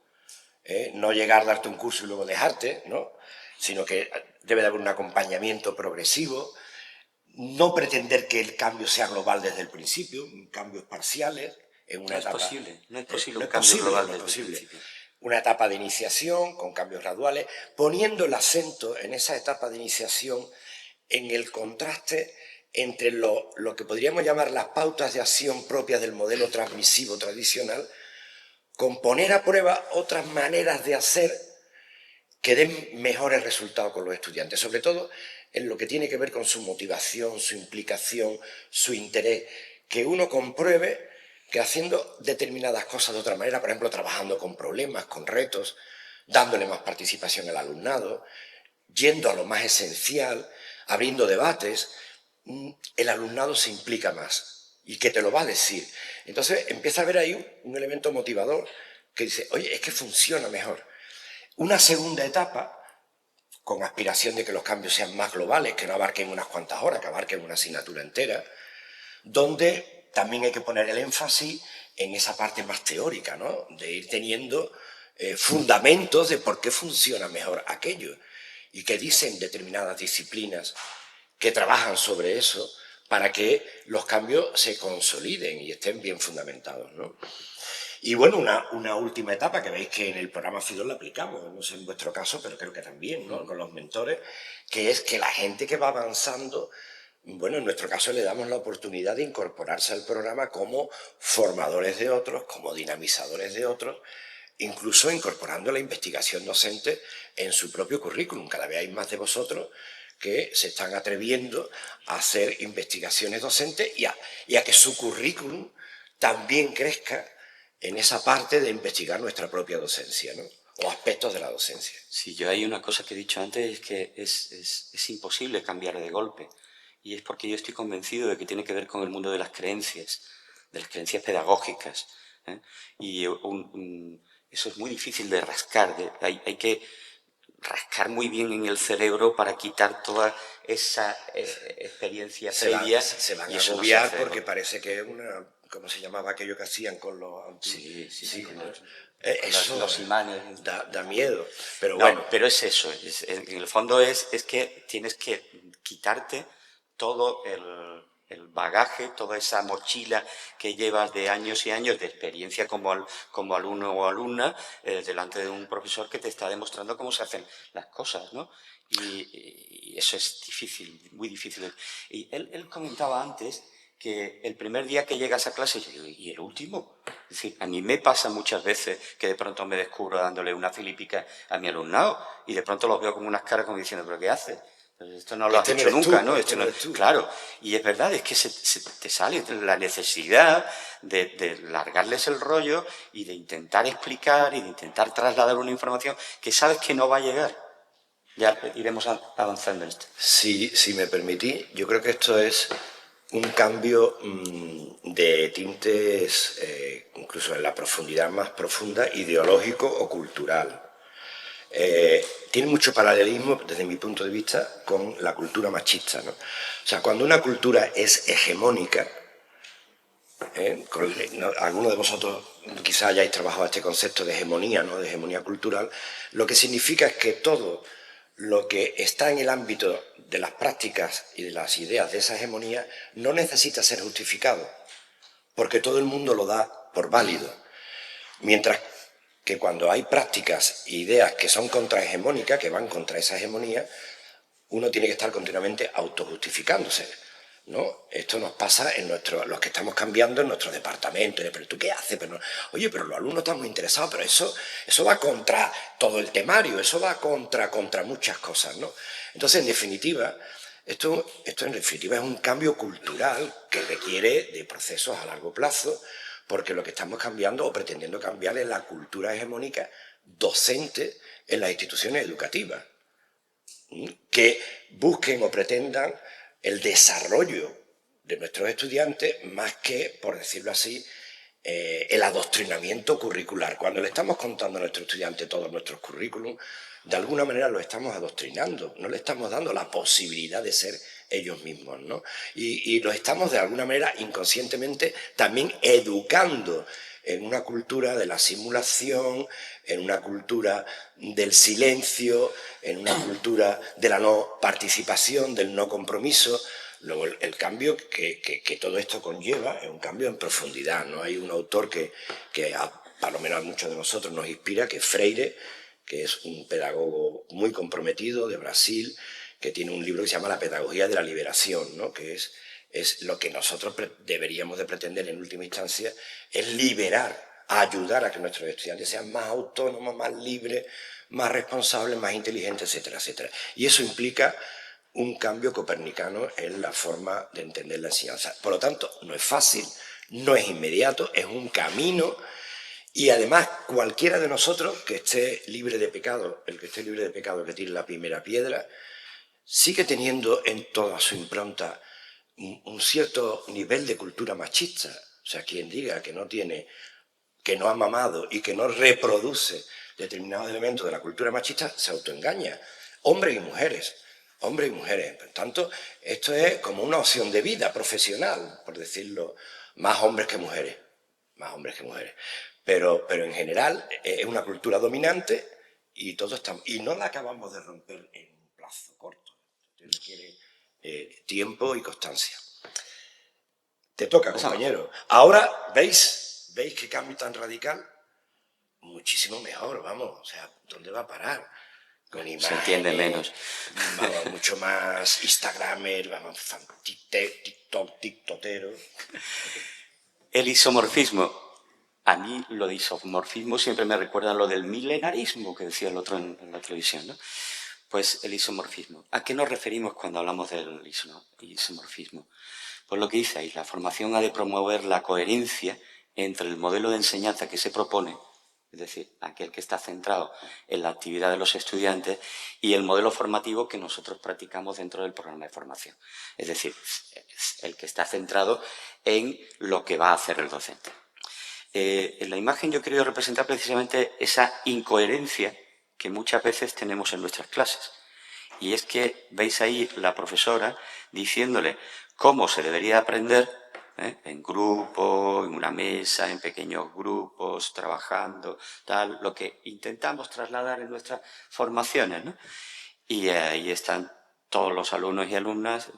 no llegar a darte un curso y luego dejarte, ¿no? Sino que debe de haber un acompañamiento progresivo, no pretender que el cambio sea global desde el principio, cambios parciales en una etapa. No es posible un cambio global desde el principio. Una etapa de iniciación con cambios graduales, poniendo el acento en esa etapa de iniciación en el contraste entre lo que podríamos llamar las pautas de acción propias del modelo transmisivo tradicional, con poner a prueba otras maneras de hacer que den mejores resultados con los estudiantes, sobre todo en lo que tiene que ver con su motivación, su implicación, su interés, que uno compruebe que haciendo determinadas cosas de otra manera, por ejemplo, trabajando con problemas, con retos, dándole más participación al alumnado, yendo a lo más esencial, abriendo debates, el alumnado se implica más y que te lo va a decir. Entonces empieza a haber ahí un elemento motivador que dice, oye, es que funciona mejor. Una segunda etapa, con aspiración de que los cambios sean más globales, que no abarquen unas cuantas horas, que abarquen una asignatura entera, donde también hay que poner el énfasis en esa parte más teórica, ¿no? De ir teniendo fundamentos de por qué funciona mejor aquello y que dicen determinadas disciplinas que trabajan sobre eso para que los cambios se consoliden y estén bien fundamentados, ¿no? Y bueno, una última etapa que veis que en el programa FIDOP la aplicamos, no sé en vuestro caso, pero creo que también, ¿no? Con los mentores, que es que la gente que va avanzando, bueno, en nuestro caso le damos la oportunidad de incorporarse al programa como formadores de otros, como dinamizadores de otros, incluso incorporando la investigación docente en su propio currículum. Cada vez hay más de vosotros que se están atreviendo a hacer investigaciones docentes y a que su currículum también crezca en esa parte de investigar nuestra propia docencia, ¿no? O aspectos de la docencia. Sí, yo hay una cosa que he dicho antes, es que es imposible cambiar de golpe. Y es porque yo estoy convencido de que tiene que ver con el mundo de las creencias pedagógicas, ¿eh? Y eso es muy difícil de rascar. Hay que rascar muy bien en el cerebro para quitar toda esa experiencia se previa. se van y a eso no se agobiar hace, porque parece que es una... ¿Cómo se llamaba aquello que hacían con los antiguos? Sí, ¿no? con Eso los imanes. da miedo, pero No, bueno. pero es eso, en el fondo es que tienes que quitarte todo el bagaje, toda esa mochila que llevas de años y años de experiencia como alumno o alumna delante de un profesor que te está demostrando cómo se hacen las cosas, ¿no? Y eso es difícil, muy difícil. Y él comentaba antes que el primer día que llegas a clase, ¿y el último? Es decir, a mí me pasa muchas veces que de pronto me descubro dándole una filipica a mi alumnado y de pronto los veo como unas caras como diciendo, ¿pero qué haces? Esto no lo has hecho nunca, ¿no? Esto no eres tú. Claro, y es verdad, es que se te sale la necesidad de largarles el rollo y de intentar explicar y de intentar trasladar una información que sabes que no va a llegar. Ya iremos avanzando en esto. Si me permitís, yo creo que esto es un cambio de tintes, incluso en la profundidad más profunda, ideológico o cultural. Tiene mucho paralelismo, desde mi punto de vista, con la cultura machista, ¿no? O sea, cuando una cultura es hegemónica, algunos de vosotros quizá hayáis trabajado este concepto de hegemonía, ¿no? De hegemonía cultural, lo que significa es que todo lo que está en el ámbito de las prácticas y de las ideas de esa hegemonía no necesita ser justificado, porque todo el mundo lo da por válido. Mientras que cuando hay prácticas e ideas que son contrahegemónicas, que van contra esa hegemonía, uno tiene que estar continuamente autojustificándose, ¿no? Esto nos pasa en los que estamos cambiando en nuestro departamento. ¿Pero tú qué haces? Pero no, oye, pero los alumnos están muy interesados, pero eso va contra todo el temario, eso va contra muchas cosas, ¿no? Entonces, en definitiva, esto en definitiva es un cambio cultural que requiere de procesos a largo plazo, porque lo que estamos cambiando o pretendiendo cambiar es la cultura hegemónica docente en las instituciones educativas, que busquen o pretendan el desarrollo de nuestros estudiantes más que, por decirlo así, el adoctrinamiento curricular. Cuando le estamos contando a nuestros estudiantes todos nuestros currículum, de alguna manera los estamos adoctrinando, no le estamos dando la posibilidad de ser ellos mismos, ¿no? Y los estamos de alguna manera inconscientemente también educando en una cultura de la simulación, en una cultura del silencio, en una cultura de la no participación, del no compromiso. Luego el cambio que todo esto conlleva es un cambio en profundidad, ¿no? Hay un autor que por lo menos a muchos de nosotros nos inspira, que es Freire, que es un pedagogo muy comprometido de Brasil, que tiene un libro que se llama La pedagogía de la liberación, ¿no? Que es lo que nosotros deberíamos de pretender en última instancia, es liberar, ayudar a que nuestros estudiantes sean más autónomos, más libres, más responsables, más inteligentes, etcétera, etcétera. Y eso implica un cambio copernicano en la forma de entender la enseñanza. Por lo tanto, no es fácil, no es inmediato, es un camino. Y además, cualquiera de nosotros que esté libre de pecado, el que esté libre de pecado, que tire la primera piedra, sigue teniendo en toda su impronta un cierto nivel de cultura machista. O sea, quien diga que no tiene, que no ha mamado y que no reproduce determinados elementos de la cultura machista, se autoengaña. Hombres y mujeres. Hombres y mujeres. Por tanto, esto es como una opción de vida profesional, por decirlo, más hombres que mujeres. Más hombres que mujeres. Pero en general es una cultura dominante y no la acabamos de romper en un plazo corto. Esto requiere tiempo y constancia. Te toca, compañero. Ahora, ¿veis qué cambio tan radical? Muchísimo mejor, vamos. O sea, ¿dónde va a parar? Con imágenes, se entiende menos. Vamos, mucho más Instagramer, vamos, tiktokero. El isomorfismo. A mí lo de isomorfismo siempre me recuerda a lo del milenarismo que decía el otro en la televisión, ¿no? Pues el isomorfismo. ¿A qué nos referimos cuando hablamos del isomorfismo? Pues lo que dice ahí, la formación ha de promover la coherencia entre el modelo de enseñanza que se propone, es decir, aquel que está centrado en la actividad de los estudiantes, y el modelo formativo que nosotros practicamos dentro del programa de formación. Es decir, el que está centrado en lo que va a hacer el docente. En la imagen yo he querido representar precisamente esa incoherencia que muchas veces tenemos en nuestras clases. Y es que veis ahí la profesora diciéndole cómo se debería aprender, en grupo, en una mesa, en pequeños grupos, trabajando, tal, lo que intentamos trasladar en nuestras formaciones, ¿no? Y ahí están todos los alumnos y alumnas,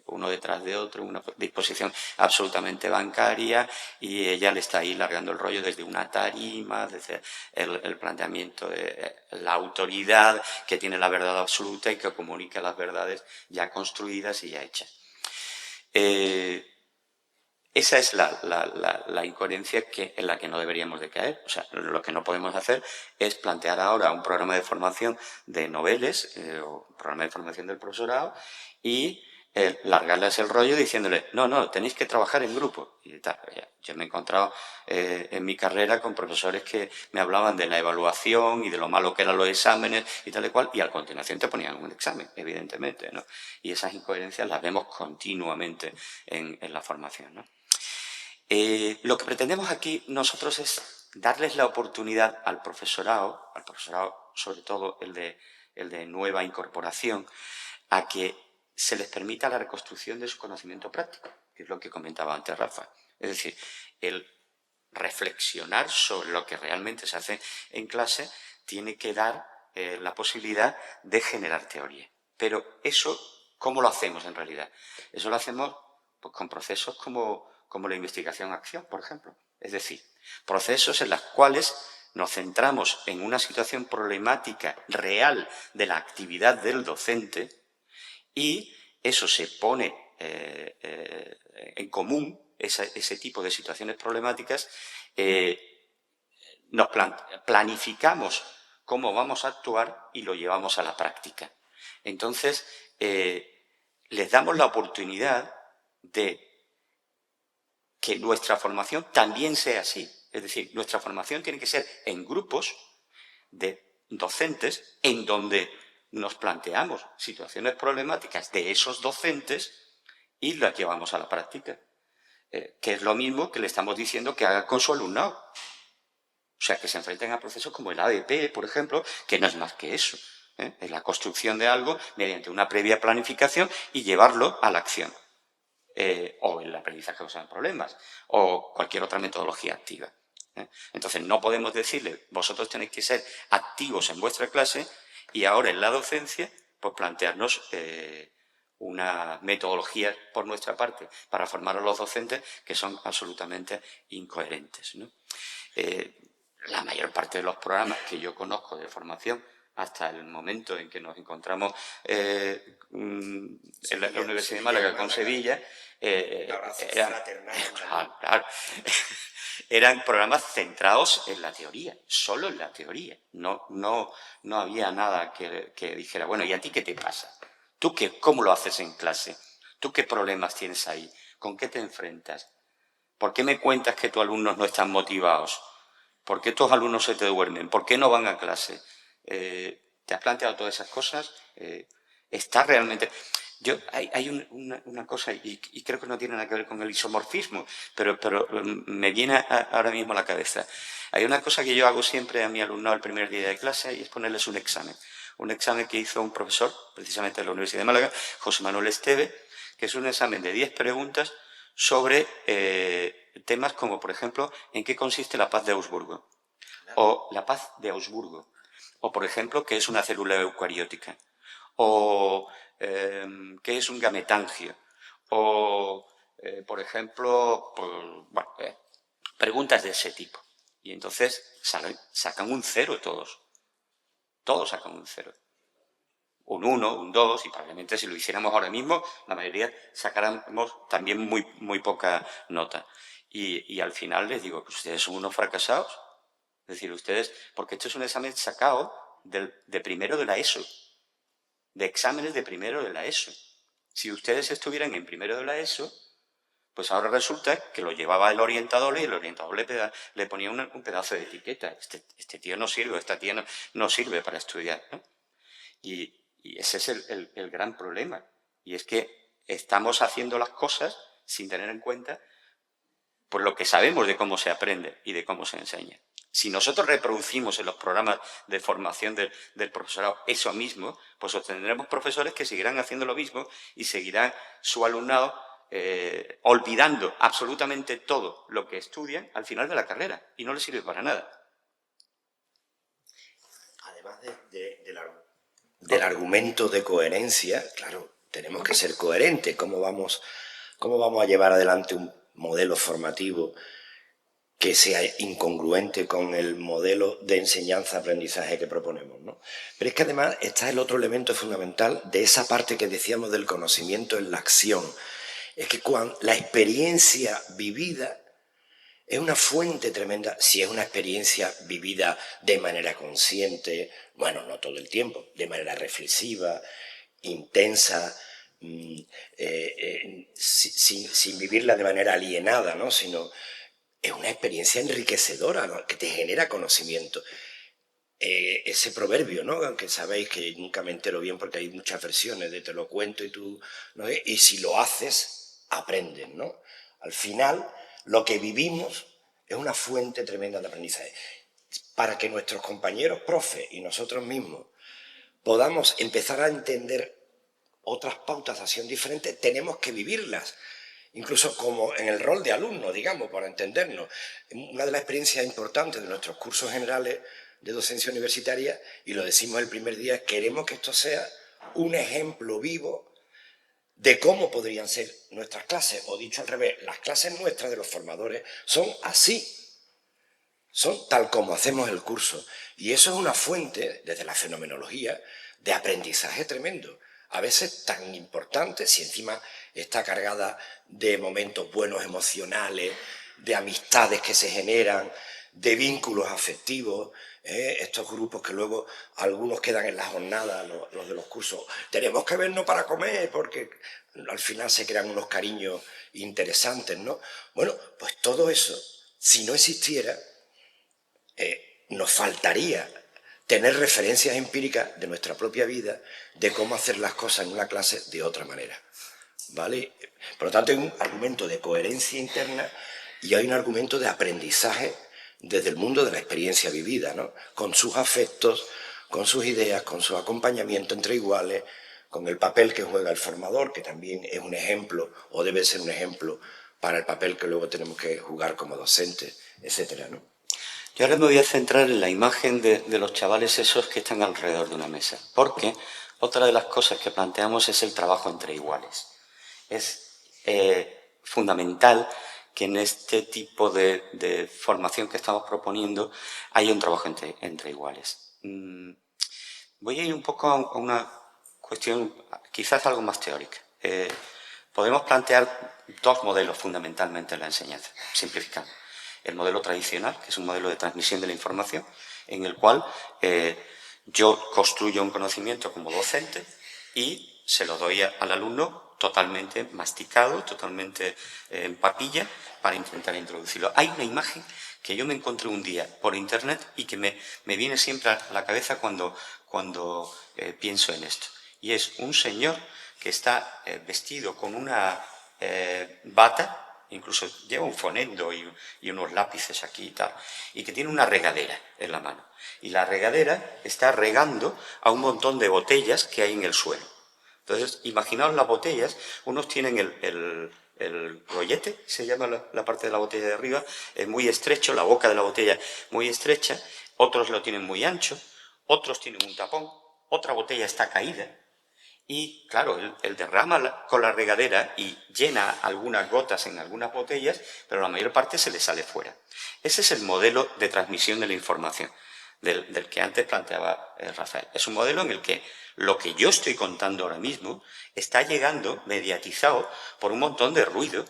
uno detrás de otro, una disposición absolutamente bancaria, y ella le está ahí largando el rollo desde una tarima, desde el planteamiento de la autoridad que tiene la verdad absoluta y que comunica las verdades ya construidas y ya hechas. Esa es la incoherencia en la que no deberíamos de caer. O sea, lo que no podemos hacer es plantear ahora un programa de formación de noveles o un programa de formación del profesorado y largarles el rollo diciéndole, no, tenéis que trabajar en grupo. Y tal. Yo me he encontrado en mi carrera con profesores que me hablaban de la evaluación y de lo malo que eran los exámenes y tal y cual, y a continuación te ponían un examen, evidentemente, ¿no? Y esas incoherencias las vemos continuamente en la formación, ¿no? Lo que pretendemos aquí nosotros es darles la oportunidad al profesorado sobre todo el de nueva incorporación, a que se les permita la reconstrucción de su conocimiento práctico, que es lo que comentaba antes Rafa. Es decir, el reflexionar sobre lo que realmente se hace en clase tiene que dar la posibilidad de generar teoría. Pero eso, ¿cómo lo hacemos en realidad? Eso lo hacemos pues, con procesos como la investigación-acción, por ejemplo. Es decir, procesos en los cuales nos centramos en una situación problemática real de la actividad del docente y eso se pone en común, ese tipo de situaciones problemáticas, nos planificamos cómo vamos a actuar y lo llevamos a la práctica. Entonces, les damos la oportunidad de que nuestra formación también sea así. Es decir, nuestra formación tiene que ser en grupos de docentes en donde nos planteamos situaciones problemáticas de esos docentes y las llevamos a la práctica. Que es lo mismo que le estamos diciendo que haga con su alumnado. O sea, que se enfrenten a procesos como el ADP, por ejemplo, que no es más que eso. Es la construcción de algo mediante una previa planificación y llevarlo a la acción. O el aprendizaje causando problemas, o cualquier otra metodología activa. Entonces, no podemos decirle, vosotros tenéis que ser activos en vuestra clase y ahora en la docencia, pues plantearnos una metodología por nuestra parte para formar a los docentes que son absolutamente incoherentes, ¿no? La mayor parte de los programas que yo conozco de formación hasta el momento en que nos encontramos en la Universidad de Málaga con Sevilla, eran programas centrados en la teoría, solo en la teoría. No había nada que dijera, bueno, ¿y a ti qué te pasa? ¿Tú cómo lo haces en clase? ¿Tú qué problemas tienes ahí? ¿Con qué te enfrentas? ¿Por qué me cuentas que tus alumnos no están motivados? ¿Por qué tus alumnos se te duermen? ¿Por qué no van a clase? ¿Te has planteado todas esas cosas? ¿Está realmente...? Hay una cosa, y creo que no tiene nada que ver con el isomorfismo, pero me viene ahora mismo a la cabeza. Hay una cosa que yo hago siempre a mi alumnado el primer día de clase y es ponerles un examen. Un examen que hizo un profesor, precisamente de la Universidad de Málaga, José Manuel Esteve, que es un examen de 10 preguntas sobre temas como, por ejemplo, ¿en qué consiste la paz de Augsburgo? O la paz de Augsburgo. O, por ejemplo, ¿qué es una célula eucariótica? O ¿qué es un gametangio? O, por ejemplo, pues, bueno, preguntas de ese tipo. Y entonces sacan un 0 todos. Todos sacan un 0. Un 1, un 2, y probablemente si lo hiciéramos ahora mismo, la mayoría sacáramos también muy poca nota. Y al final les digo que ustedes son unos fracasados. Es decir, ustedes, porque esto es un examen sacado de primero de la ESO, de exámenes de primero de la ESO. Si ustedes estuvieran en primero de la ESO, pues ahora resulta que lo llevaba el orientador y el orientador le ponía un pedazo de etiqueta. Este tío no sirve, esta tía no sirve para estudiar, ¿no? Y ese es el gran problema. Y es que estamos haciendo las cosas sin tener en cuenta pues, lo que sabemos de cómo se aprende y de cómo se enseña. Si nosotros reproducimos en los programas de formación del profesorado eso mismo, pues obtendremos profesores que seguirán haciendo lo mismo y seguirán su alumnado olvidando absolutamente todo lo que estudian al final de la carrera y no les sirve para nada. Además del argumento de coherencia, claro, tenemos que ser coherentes. ¿Cómo vamos a llevar adelante un modelo formativo que sea incongruente con el modelo de enseñanza-aprendizaje que proponemos, ¿no? Pero es que además está el otro elemento fundamental de esa parte que decíamos del conocimiento en la acción. Es que la experiencia vivida es una fuente tremenda, si es una experiencia vivida de manera consciente, bueno, no todo el tiempo, de manera reflexiva, intensa, sin vivirla de manera alienada, ¿no? Sino es una experiencia enriquecedora, ¿no? Que te genera conocimiento. Ese proverbio, ¿no? Aunque sabéis que nunca me entero bien porque hay muchas versiones de te lo cuento y tú, ¿no? Y si lo haces, aprendes, ¿no? Al final, lo que vivimos es una fuente tremenda de aprendizaje. Para que nuestros compañeros profes y nosotros mismos podamos empezar a entender otras pautas de acción diferentes, tenemos que vivirlas. Incluso como en el rol de alumno, digamos, para entendernos. Una de las experiencias importantes de nuestros cursos generales de docencia universitaria, y lo decimos el primer día, queremos que esto sea un ejemplo vivo de cómo podrían ser nuestras clases, o dicho al revés, las clases nuestras de los formadores son así, son tal como hacemos el curso. Y eso es una fuente, desde la fenomenología, de aprendizaje tremendo. A veces tan importante, si encima está cargada de momentos buenos emocionales, de amistades que se generan, de vínculos afectivos, estos grupos que luego algunos quedan en la jornada, los de los cursos. Tenemos que vernos para comer porque al final se crean unos cariños interesantes, ¿no? Bueno, pues todo eso, si no existiera, nos faltaría tener referencias empíricas de nuestra propia vida, de cómo hacer las cosas en una clase de otra manera, ¿vale? Por lo tanto, hay un argumento de coherencia interna y hay un argumento de aprendizaje desde el mundo de la experiencia vivida, ¿no? Con sus afectos, con sus ideas, con su acompañamiento entre iguales, con el papel que juega el formador, que también es un ejemplo, o debe ser un ejemplo, para el papel que luego tenemos que jugar como docentes, etcétera, ¿no? Yo ahora me voy a centrar en la imagen de los chavales esos que están alrededor de una mesa, porque otra de las cosas que planteamos es el trabajo entre iguales. Es fundamental que en este tipo de formación que estamos proponiendo haya un trabajo entre iguales. Voy a ir un poco a una cuestión quizás algo más teórica. Podemos plantear dos modelos fundamentalmente en la enseñanza, simplificando. El modelo tradicional, que es un modelo de transmisión de la información, en el cual yo construyo un conocimiento como docente y se lo doy al alumno totalmente masticado, totalmente en papilla, para intentar introducirlo. Hay una imagen que yo me encontré un día por internet y que me viene siempre a la cabeza cuando pienso en esto. Y es un señor que está vestido con una bata, incluso lleva un fonendo y unos lápices aquí y tal, y que tiene una regadera en la mano. Y la regadera está regando a un montón de botellas que hay en el suelo. Entonces, imaginaos las botellas, unos tienen el rollete, se llama la parte de la botella de arriba, es muy estrecho, la boca de la botella muy estrecha, otros lo tienen muy ancho, otros tienen un tapón, otra botella está caída. Y, claro, él derrama con la regadera y llena algunas gotas en algunas botellas, pero la mayor parte se le sale fuera. Ese es el modelo de transmisión de la información del que antes planteaba Rafael. Es un modelo en el que lo que yo estoy contando ahora mismo está llegando mediatizado por un montón de ruido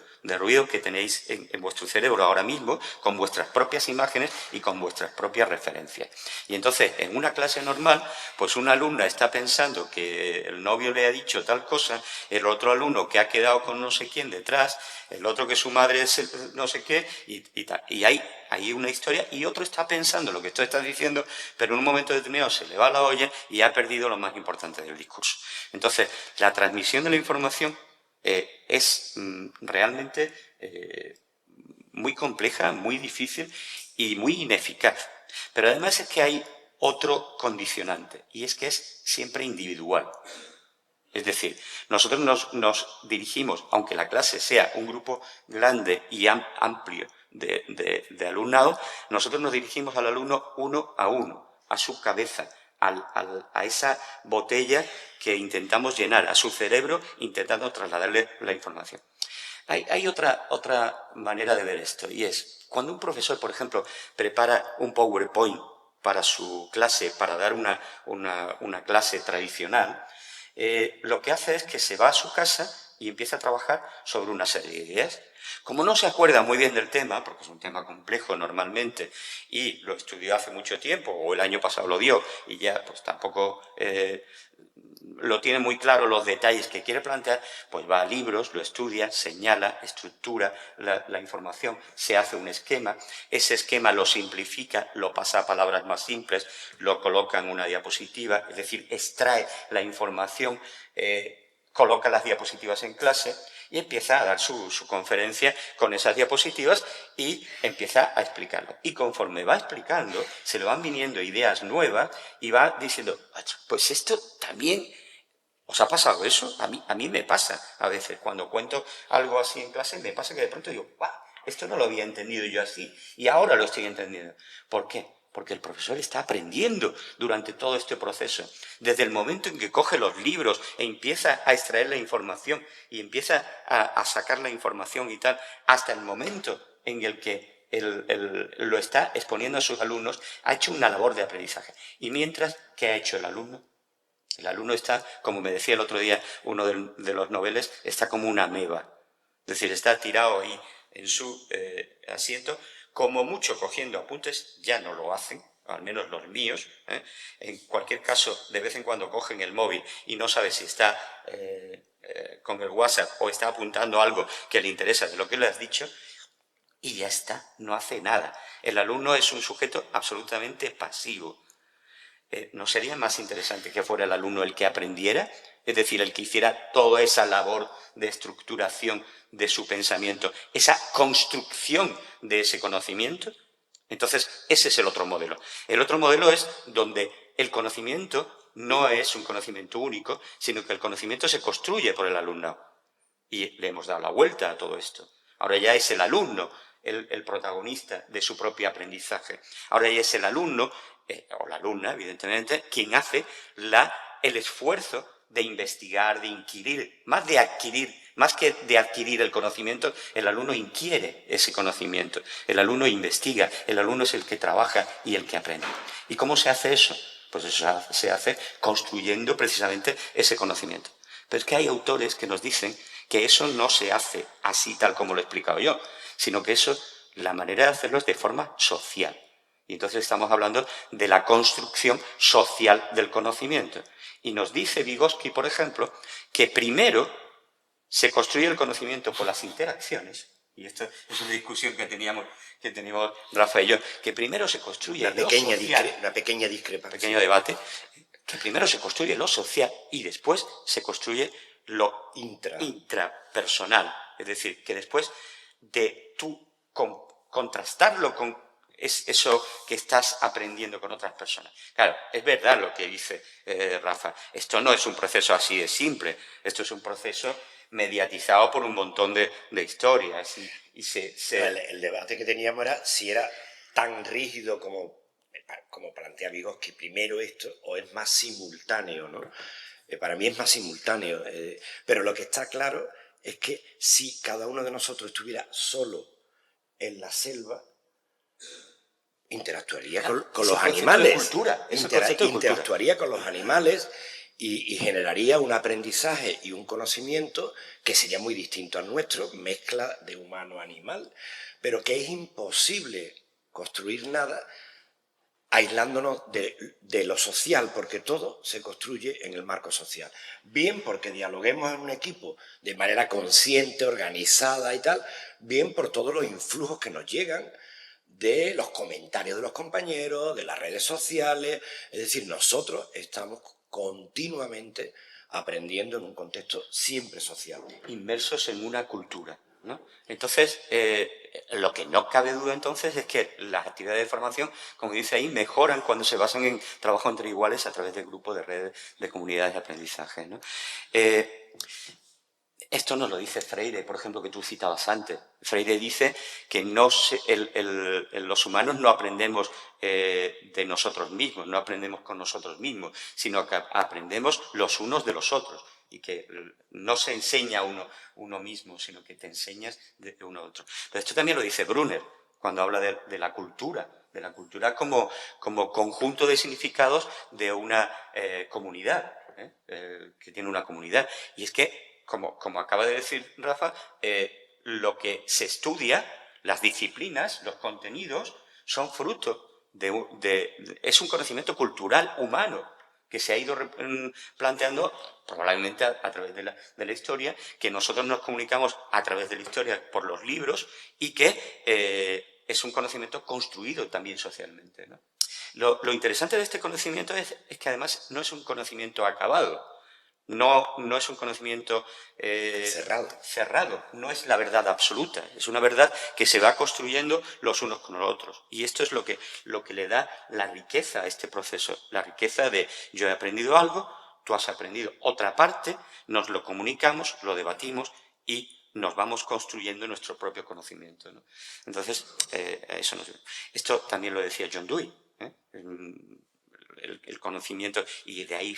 que tenéis en vuestro cerebro ahora mismo, con vuestras propias imágenes y con vuestras propias referencias. Y entonces, en una clase normal, pues una alumna está pensando que el novio le ha dicho tal cosa, el otro alumno que ha quedado con no sé quién detrás, el otro que su madre es no sé qué, y tal. Y hay una historia, y otro está pensando lo que tú estás diciendo, pero en un momento determinado se le va la olla y ha perdido lo más importante del discurso. Entonces, la transmisión de la información es realmente muy compleja, muy difícil y muy ineficaz. Pero además es que hay otro condicionante, y es que es siempre individual. Es decir, nosotros nos dirigimos, aunque la clase sea un grupo grande y amplio de alumnado, nosotros nos dirigimos al alumno uno, a su cabeza, a esa botella que intentamos llenar, a su cerebro, intentando trasladarle la información. Hay otra manera de ver esto, y es cuando un profesor, por ejemplo, prepara un PowerPoint para su clase, para dar una clase tradicional, lo que hace es que se va a su casa y empieza a trabajar sobre una serie de ideas. Como no se acuerda muy bien del tema, porque es un tema complejo normalmente, y lo estudió hace mucho tiempo, o el año pasado lo dio, y ya pues tampoco lo tiene muy claro los detalles que quiere plantear, pues va a libros, lo estudia, señala, estructura la información, se hace un esquema, ese esquema lo simplifica, lo pasa a palabras más simples, lo coloca en una diapositiva, es decir, extrae la información, coloca las diapositivas en clase y empieza a dar su conferencia con esas diapositivas y empieza a explicarlo. Y conforme va explicando, se le van viniendo ideas nuevas y va diciendo, pues esto también... ¿Os ha pasado eso? A mí me pasa a veces. Cuando cuento algo así en clase, me pasa que de pronto digo, ¡guau! Esto no lo había entendido yo así y ahora lo estoy entendiendo. ¿Por qué? Porque el profesor está aprendiendo durante todo este proceso. Desde el momento en que coge los libros e empieza a extraer la información y empieza a sacar la información y tal, hasta el momento en el que lo está exponiendo a sus alumnos, ha hecho una labor de aprendizaje. Y mientras, ¿qué ha hecho el alumno? El alumno está, como me decía el otro día uno de los noveles, está como una ameba. Es decir, está tirado ahí en su asiento, como mucho cogiendo apuntes, ya no lo hacen, al menos los míos. En cualquier caso, de vez en cuando cogen el móvil y no sabe si está con el WhatsApp o está apuntando algo que le interesa de lo que le has dicho, y ya está, no hace nada. El alumno es un sujeto absolutamente pasivo. ¿No sería más interesante que fuera el alumno el que aprendiera? Es decir, el que hiciera toda esa labor de estructuración de su pensamiento, esa construcción de ese conocimiento. Entonces, ese es el otro modelo. El otro modelo es donde el conocimiento no es un conocimiento único, sino que el conocimiento se construye por el alumnado. Y le hemos dado la vuelta a todo esto. Ahora ya es el alumno el protagonista de su propio aprendizaje. Ahora ya es el alumno, o la alumna, evidentemente, quien hace el esfuerzo de investigar, de inquirir, más que de adquirir el conocimiento, el alumno inquiere ese conocimiento, el alumno investiga, el alumno es el que trabaja y el que aprende. ¿Y cómo se hace eso? Pues eso se hace construyendo precisamente ese conocimiento. Pero es que hay autores que nos dicen que eso no se hace así tal como lo he explicado yo, sino que eso, la manera de hacerlo es de forma social. Y entonces estamos hablando de la construcción social del conocimiento. Y nos dice Vygotsky, por ejemplo, que primero se construye el conocimiento por las interacciones, y esto es una discusión que teníamos Rafa y yo, que primero se construye una pequeña discrepancia. Un pequeño debate, que primero se construye lo social y después se construye lo intrapersonal. Es decir, que después de tú contrastarlo con eso que estás aprendiendo con otras personas. Claro, es verdad lo que dice Rafa. Esto no es un proceso así de simple. Esto es un proceso mediatizado por un montón de historias. El debate que teníamos era si era tan rígido como plantea Vygotsky, primero esto, o es más simultáneo, ¿no? Para mí es más simultáneo, pero lo que está claro es que si cada uno de nosotros estuviera solo en la selva, interactuaría con los animales, interactuaría con los animales y generaría un aprendizaje y un conocimiento que sería muy distinto al nuestro, mezcla de humano-animal, pero que es imposible construir nada aislándonos de lo social, porque todo se construye en el marco social. Bien porque dialoguemos en un equipo de manera consciente, organizada y tal, bien por todos los influjos que nos llegan de los comentarios de los compañeros, de las redes sociales. Es decir, nosotros estamos continuamente aprendiendo en un contexto siempre social. Inmersos en una cultura. ¿no? Entonces, lo que no cabe duda entonces es que las actividades de formación, como dice ahí, mejoran cuando se basan en trabajo entre iguales a través de grupos, de redes, de comunidades de aprendizaje, ¿no? Esto nos lo dice Freire, por ejemplo, que tú citabas antes. Freire dice que los humanos no aprendemos de nosotros mismos, no aprendemos con nosotros mismos, sino que aprendemos los unos de los otros y que no se enseña uno mismo, sino que te enseñas de uno a otro. Pero esto también lo dice Brunner, cuando habla de la cultura como conjunto de significados de una comunidad, que tiene una comunidad. Y es que, como acaba de decir Rafa, lo que se estudia, las disciplinas, los contenidos, son fruto es un conocimiento cultural humano que se ha ido planteando probablemente a través de la historia, que nosotros nos comunicamos a través de la historia por los libros y que es un conocimiento construido también socialmente, ¿no? Lo interesante de este conocimiento es que además no es un conocimiento acabado. No es un conocimiento cerrado, no es la verdad absoluta, es una verdad que se va construyendo los unos con los otros. Y esto es lo que le da la riqueza a este proceso, la riqueza de yo he aprendido algo, tú has aprendido otra parte, nos lo comunicamos, lo debatimos y nos vamos construyendo nuestro propio conocimiento, ¿no? Entonces, esto también lo decía John Dewey, ¿eh? El conocimiento, y de ahí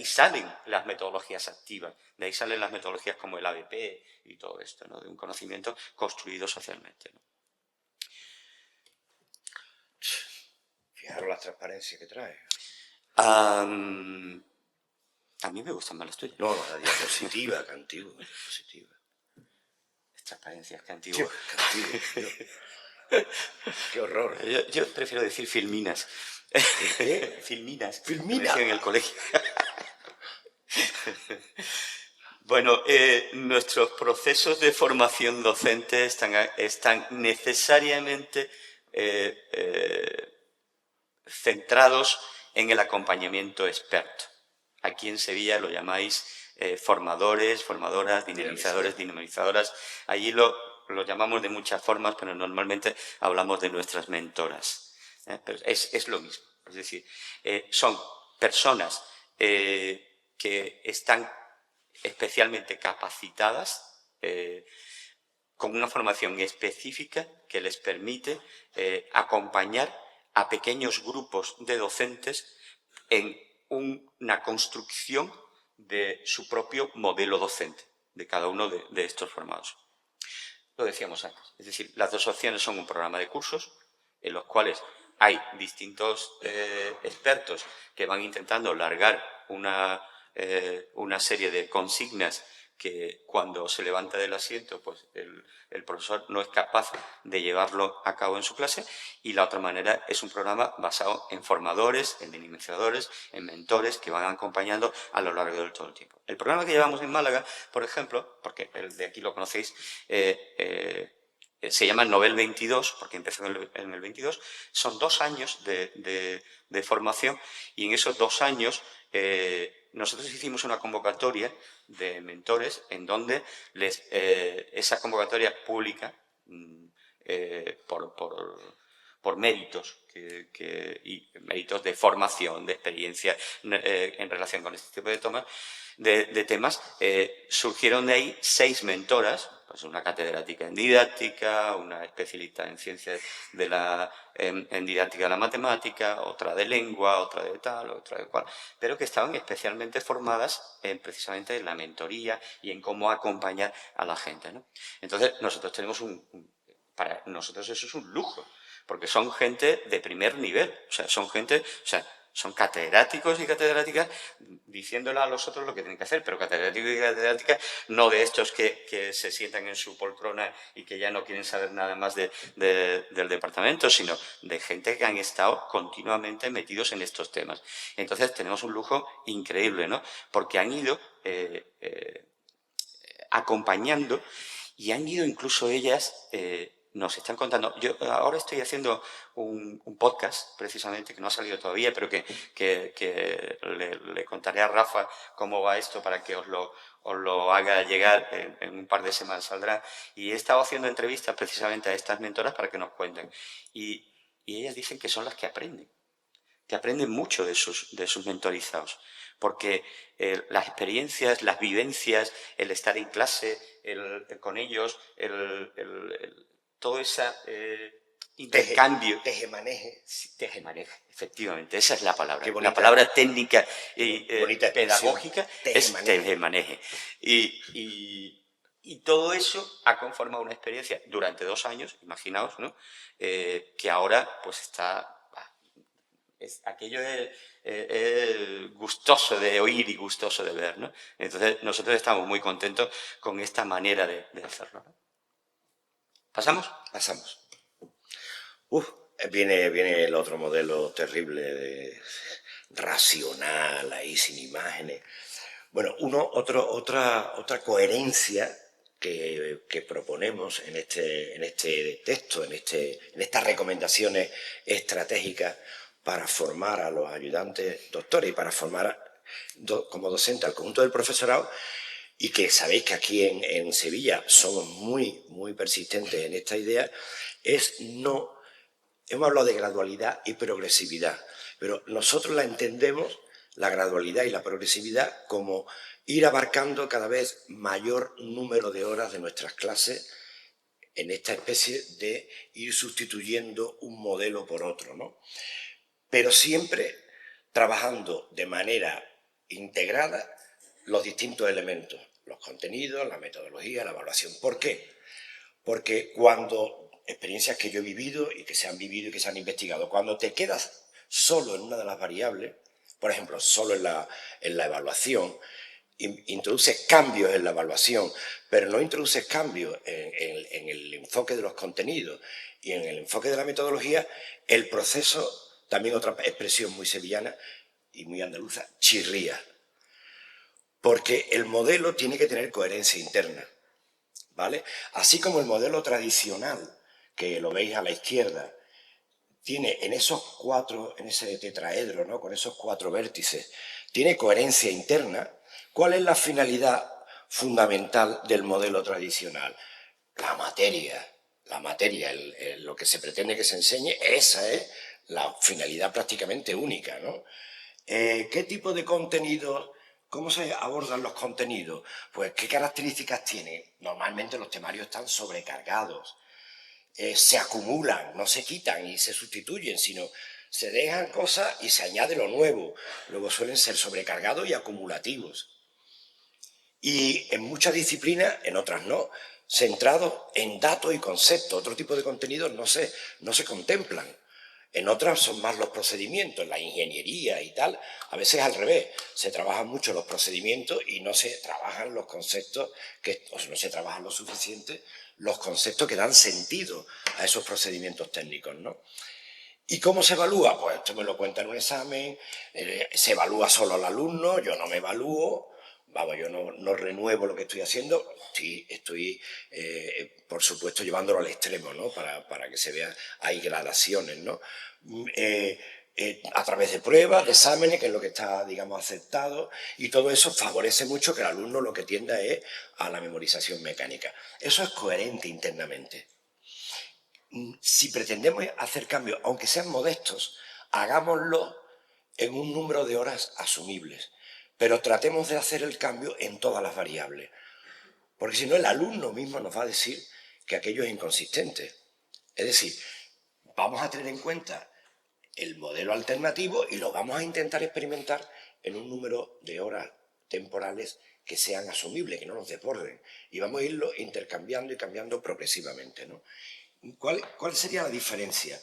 salen las metodologías activas, de ahí salen las metodologías como el ABP y todo esto, ¿no? De un conocimiento construido socialmente, ¿no? Fijaros la transparencia que trae. A mí me gustan más las tuyas. No, la diapositiva, que antigua, diapositiva. Transparencia, es que antigua. Qué horror. Yo prefiero decir filminas. ¿Qué? Filminas. Filmina. En el colegio. Bueno, nuestros procesos de formación docente están necesariamente centrados en el acompañamiento experto. Aquí en Sevilla lo llamáis formadores, formadoras, dinamizadores, dinamizadoras. Allí lo llamamos de muchas formas, pero normalmente hablamos de nuestras mentoras. Pero es lo mismo. Es decir, son personas que están especialmente capacitadas, con una formación específica que les permite acompañar a pequeños grupos de docentes en una construcción de su propio modelo docente, de cada uno de estos formados. Lo decíamos antes, es decir, las dos opciones son un programa de cursos en los cuales hay distintos expertos que van intentando largar una serie de consignas que cuando se levanta del asiento, pues el profesor no es capaz de llevarlo a cabo en su clase, y la otra manera es un programa basado en formadores, en dinamizadores, en mentores que van acompañando a lo largo de todo el tiempo. El programa que llevamos en Málaga, por ejemplo, porque el de aquí lo conocéis, se llama Novel 22, porque empezó en el 22, son 2 años de formación, y en esos 2 años nosotros hicimos una convocatoria de mentores en donde esa convocatoria pública por méritos y méritos de formación, de experiencia en relación con este tipo de temas, surgieron de ahí 6 mentoras, pues una catedrática en didáctica, una especialista en ciencias en didáctica de la matemática, otra de lengua, otra de tal, otra de cual, pero que estaban especialmente formadas precisamente en la mentoría y en cómo acompañar a la gente, ¿no? Entonces, nosotros tenemos para nosotros eso es un lujo, porque son gente de primer nivel, son catedráticos y catedráticas diciéndole a los otros lo que tienen que hacer, pero catedráticos y catedráticas no de estos que se sientan en su poltrona y que ya no quieren saber nada más del departamento, sino de gente que han estado continuamente metidos en estos temas. Entonces tenemos un lujo increíble, ¿no? Porque han ido acompañando y han ido incluso ellas nos están contando. Yo ahora estoy haciendo un podcast, precisamente, que no ha salido todavía, pero que le contaré a Rafa cómo va esto para que os lo haga llegar, en un par de semanas saldrá. Y he estado haciendo entrevistas precisamente a estas mentoras para que nos cuenten. Y ellas dicen que son las que aprenden mucho de sus mentorizados, porque las experiencias, las vivencias, el estar en clase con ellos, todo ese intercambio. Tejemaneje. Tejemaneje, efectivamente, esa es la palabra. Qué bonita, la palabra técnica y bonita pedagógica es tejemaneje. tejemaneje. Y todo eso ha conformado una experiencia durante 2 años, imaginaos, ¿no? Que ahora pues está... aquello es gustoso de oír y gustoso de ver, ¿no? Entonces, nosotros estamos muy contentos con esta manera de hacerlo, ¿no? ¿Pasamos? Pasamos. Viene el otro modelo terrible, racional, ahí sin imágenes. Bueno, otra coherencia que proponemos en este texto, en estas recomendaciones estratégicas para formar a los ayudantes doctores y para formar como docente al conjunto del profesorado, y que sabéis que aquí en Sevilla somos muy, muy persistentes en esta idea, hemos hablado de gradualidad y progresividad, pero nosotros la entendemos, la gradualidad y la progresividad, como ir abarcando cada vez mayor número de horas de nuestras clases en esta especie de ir sustituyendo un modelo por otro, ¿no? Pero siempre trabajando de manera integrada los distintos elementos, los contenidos, la metodología, la evaluación. ¿Por qué? Porque cuando experiencias que yo he vivido y que se han vivido y que se han investigado, cuando te quedas solo en una de las variables, por ejemplo, solo en la evaluación, introduces cambios en la evaluación, pero no introduces cambios en el enfoque de los contenidos y en el enfoque de la metodología, el proceso, también otra expresión muy sevillana y muy andaluza, chirría. Porque el modelo tiene que tener coherencia interna, ¿vale? Así como el modelo tradicional, que lo veis a la izquierda, tiene en ese tetraedro, ¿no? Con esos 4 vértices, tiene coherencia interna. ¿Cuál es la finalidad fundamental del modelo tradicional? La materia, lo que se pretende que se enseñe, esa es la finalidad prácticamente única, ¿no? ¿Qué tipo de contenidos? ¿Cómo se abordan los contenidos? Pues, ¿qué características tienen? Normalmente los temarios están sobrecargados, se acumulan, no se quitan y se sustituyen, sino se dejan cosas y se añade lo nuevo. Luego suelen ser sobrecargados y acumulativos. Y en muchas disciplinas, en otras no, centrados en datos y conceptos. Otro tipo de contenidos no se contemplan. En otras son más los procedimientos, la ingeniería y tal. A veces al revés, se trabajan mucho los procedimientos y no se trabajan los conceptos, o no se trabajan lo suficiente los conceptos que dan sentido a esos procedimientos técnicos, ¿no? ¿Y cómo se evalúa? Pues esto me lo cuenta en un examen, se evalúa solo al alumno, yo no me evalúo, vamos, yo no renuevo lo que estoy haciendo, estoy por supuesto, llevándolo al extremo, ¿no? Para que se vea, hay gradaciones, ¿no? A través de pruebas, de exámenes, que es lo que está, digamos, aceptado, y todo eso favorece mucho que el alumno lo que tienda es a la memorización mecánica. Eso es coherente internamente. Si pretendemos hacer cambios, aunque sean modestos, hagámoslo en un número de horas asumibles, pero tratemos de hacer el cambio en todas las variables, porque si no el alumno mismo nos va a decir que aquello es inconsistente. Es decir, vamos a tener en cuenta el modelo alternativo y lo vamos a intentar experimentar en un número de horas temporales que sean asumibles, que no nos desborden, y vamos a irlo intercambiando y cambiando progresivamente, ¿no? ¿Cuál sería la diferencia?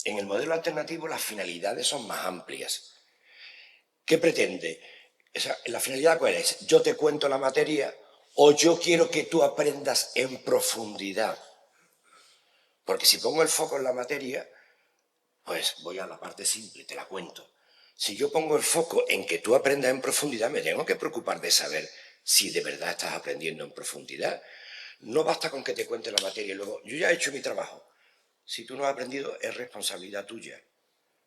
En el modelo alternativo las finalidades son más amplias. ¿Qué pretende? ¿La finalidad cuál es? Yo te cuento la materia o yo quiero que tú aprendas en profundidad. Porque si pongo el foco en la materia, pues voy a la parte simple, te la cuento. Si yo pongo el foco en que tú aprendas en profundidad, me tengo que preocupar de saber si de verdad estás aprendiendo en profundidad. No basta con que te cuente la materia y luego, yo ya he hecho mi trabajo. Si tú no has aprendido, es responsabilidad tuya.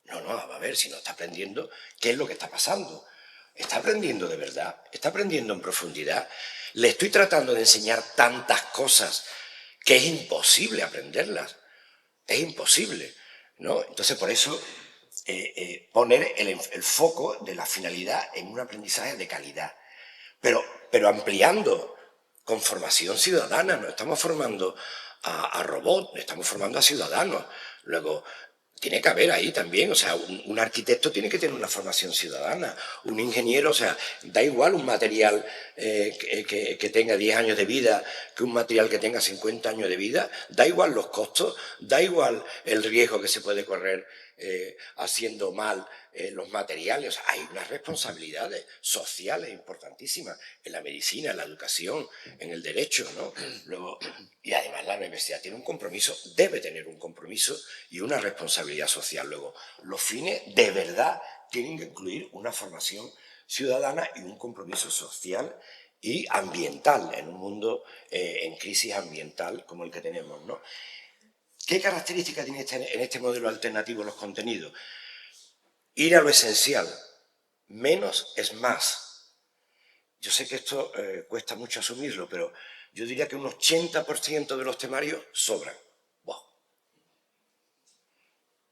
No, a ver, si no está aprendiendo, ¿qué es lo que está pasando? ¿Está aprendiendo de verdad? ¿Está aprendiendo en profundidad? Le estoy tratando de enseñar tantas cosas que es imposible aprenderlas. Es imposible, ¿no? Entonces, por eso, poner el foco de la finalidad en un aprendizaje de calidad. Pero ampliando con formación ciudadana. No estamos formando a robots, estamos formando a ciudadanos. Luego, tiene que haber ahí también, o sea, un arquitecto tiene que tener una formación ciudadana, un ingeniero, o sea, da igual un material que tenga 10 años de vida que un material que tenga 50 años de vida, da igual los costos, da igual el riesgo que se puede correr haciendo mal los materiales. O sea, hay unas responsabilidades sociales importantísimas en la medicina, en la educación, en el derecho, ¿no? Luego, y además la universidad tiene un compromiso, debe tener un compromiso y una responsabilidad social. Luego, los fines de verdad tienen que incluir una formación ciudadana y un compromiso social y ambiental en un mundo en crisis ambiental como el que tenemos, ¿no? ¿Qué características tiene en este modelo alternativo los contenidos? Ir a lo esencial. Menos es más. Yo sé que esto cuesta mucho asumirlo, pero yo diría que un 80% de los temarios sobran. ¡Wow!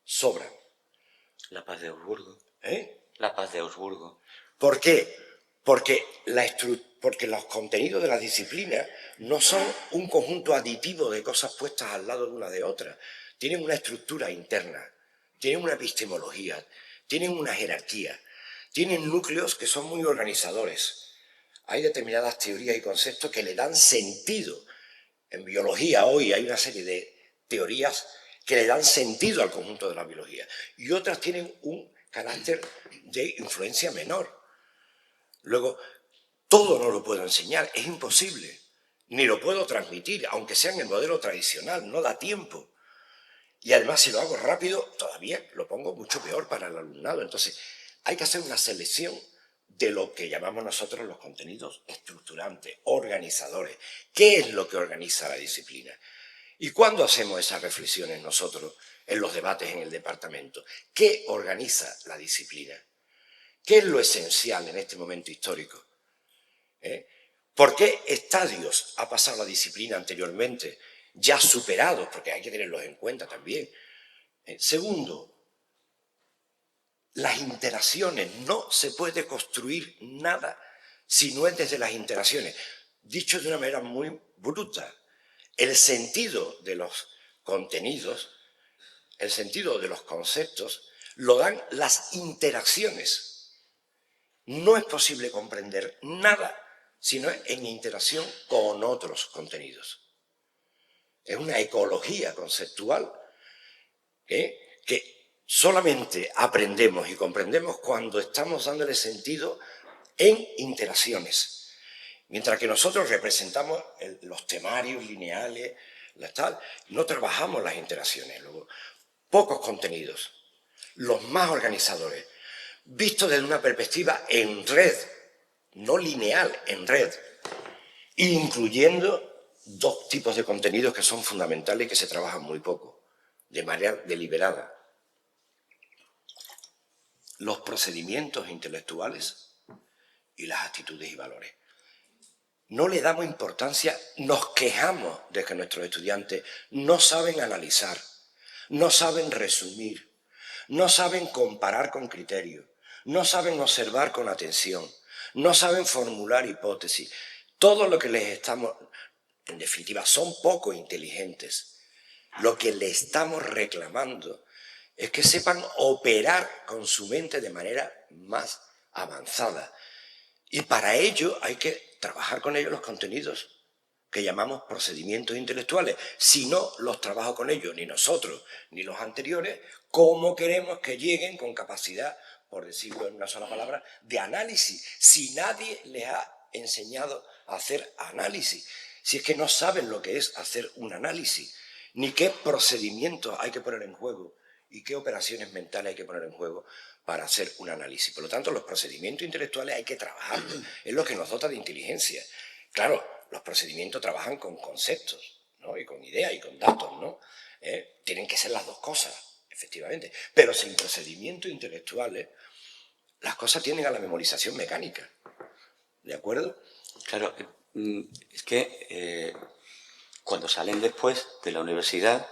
Sobran. La Paz de Augsburgo. ¿Eh? La Paz de Augsburgo. ¿Por qué? Porque los contenidos de las disciplinas no son un conjunto aditivo de cosas puestas al lado de una de otra. Tienen una estructura interna, tienen una epistemología, tienen una jerarquía, tienen núcleos que son muy organizadores. Hay determinadas teorías y conceptos que le dan sentido. En biología hoy hay una serie de teorías que le dan sentido al conjunto de la biología y otras tienen un carácter de influencia menor. Luego, todo no lo puedo enseñar, es imposible, ni lo puedo transmitir, aunque sea en el modelo tradicional, no da tiempo. Y además, si lo hago rápido, todavía lo pongo mucho peor para el alumnado. Entonces, hay que hacer una selección de lo que llamamos nosotros los contenidos estructurantes, organizadores. ¿Qué es lo que organiza la disciplina? ¿Y cuándo hacemos esas reflexiones nosotros en los debates en el departamento? ¿Qué organiza la disciplina? ¿Qué es lo esencial en este momento histórico? ¿Por qué estadios ha pasado la disciplina anteriormente, ya superados? Porque hay que tenerlos en cuenta también. Segundo, las interacciones. No se puede construir nada si no es desde las interacciones. Dicho de una manera muy bruta, el sentido de los contenidos, el sentido de los conceptos, lo dan las interacciones. No es posible comprender nada si no es en interacción con otros contenidos. Es una ecología conceptual que solamente aprendemos y comprendemos cuando estamos dándole sentido en interacciones. Mientras que nosotros representamos los temarios lineales, no trabajamos las interacciones. Luego, pocos contenidos, los más organizadores, visto desde una perspectiva en red, no lineal, en red, incluyendo dos tipos de contenidos que son fundamentales y que se trabajan muy poco, de manera deliberada. Los procedimientos intelectuales y las actitudes y valores. No le damos importancia, nos quejamos de que nuestros estudiantes no saben analizar, no saben resumir, no saben comparar con criterio, no saben observar con atención, no saben formular hipótesis. Todo lo que les estamos, en definitiva, son poco inteligentes. Lo que les estamos reclamando es que sepan operar con su mente de manera más avanzada. Y para ello hay que trabajar con ellos los contenidos que llamamos procedimientos intelectuales. Si no los trabajo con ellos, ni nosotros, ni los anteriores, ¿cómo queremos que lleguen con capacidad, por decirlo en una sola palabra, de análisis? Si nadie les ha enseñado a hacer análisis, si es que no saben lo que es hacer un análisis, ni qué procedimientos hay que poner en juego y qué operaciones mentales hay que poner en juego para hacer un análisis. Por lo tanto, los procedimientos intelectuales hay que trabajarlos, es lo que nos dota de inteligencia. Claro, los procedimientos trabajan con conceptos, ¿no? Y con ideas y con datos, ¿no? Tienen que ser las dos cosas, efectivamente. Pero sin procedimientos intelectuales, las cosas tienden a la memorización mecánica. ¿De acuerdo? Claro, es que cuando salen después de la universidad,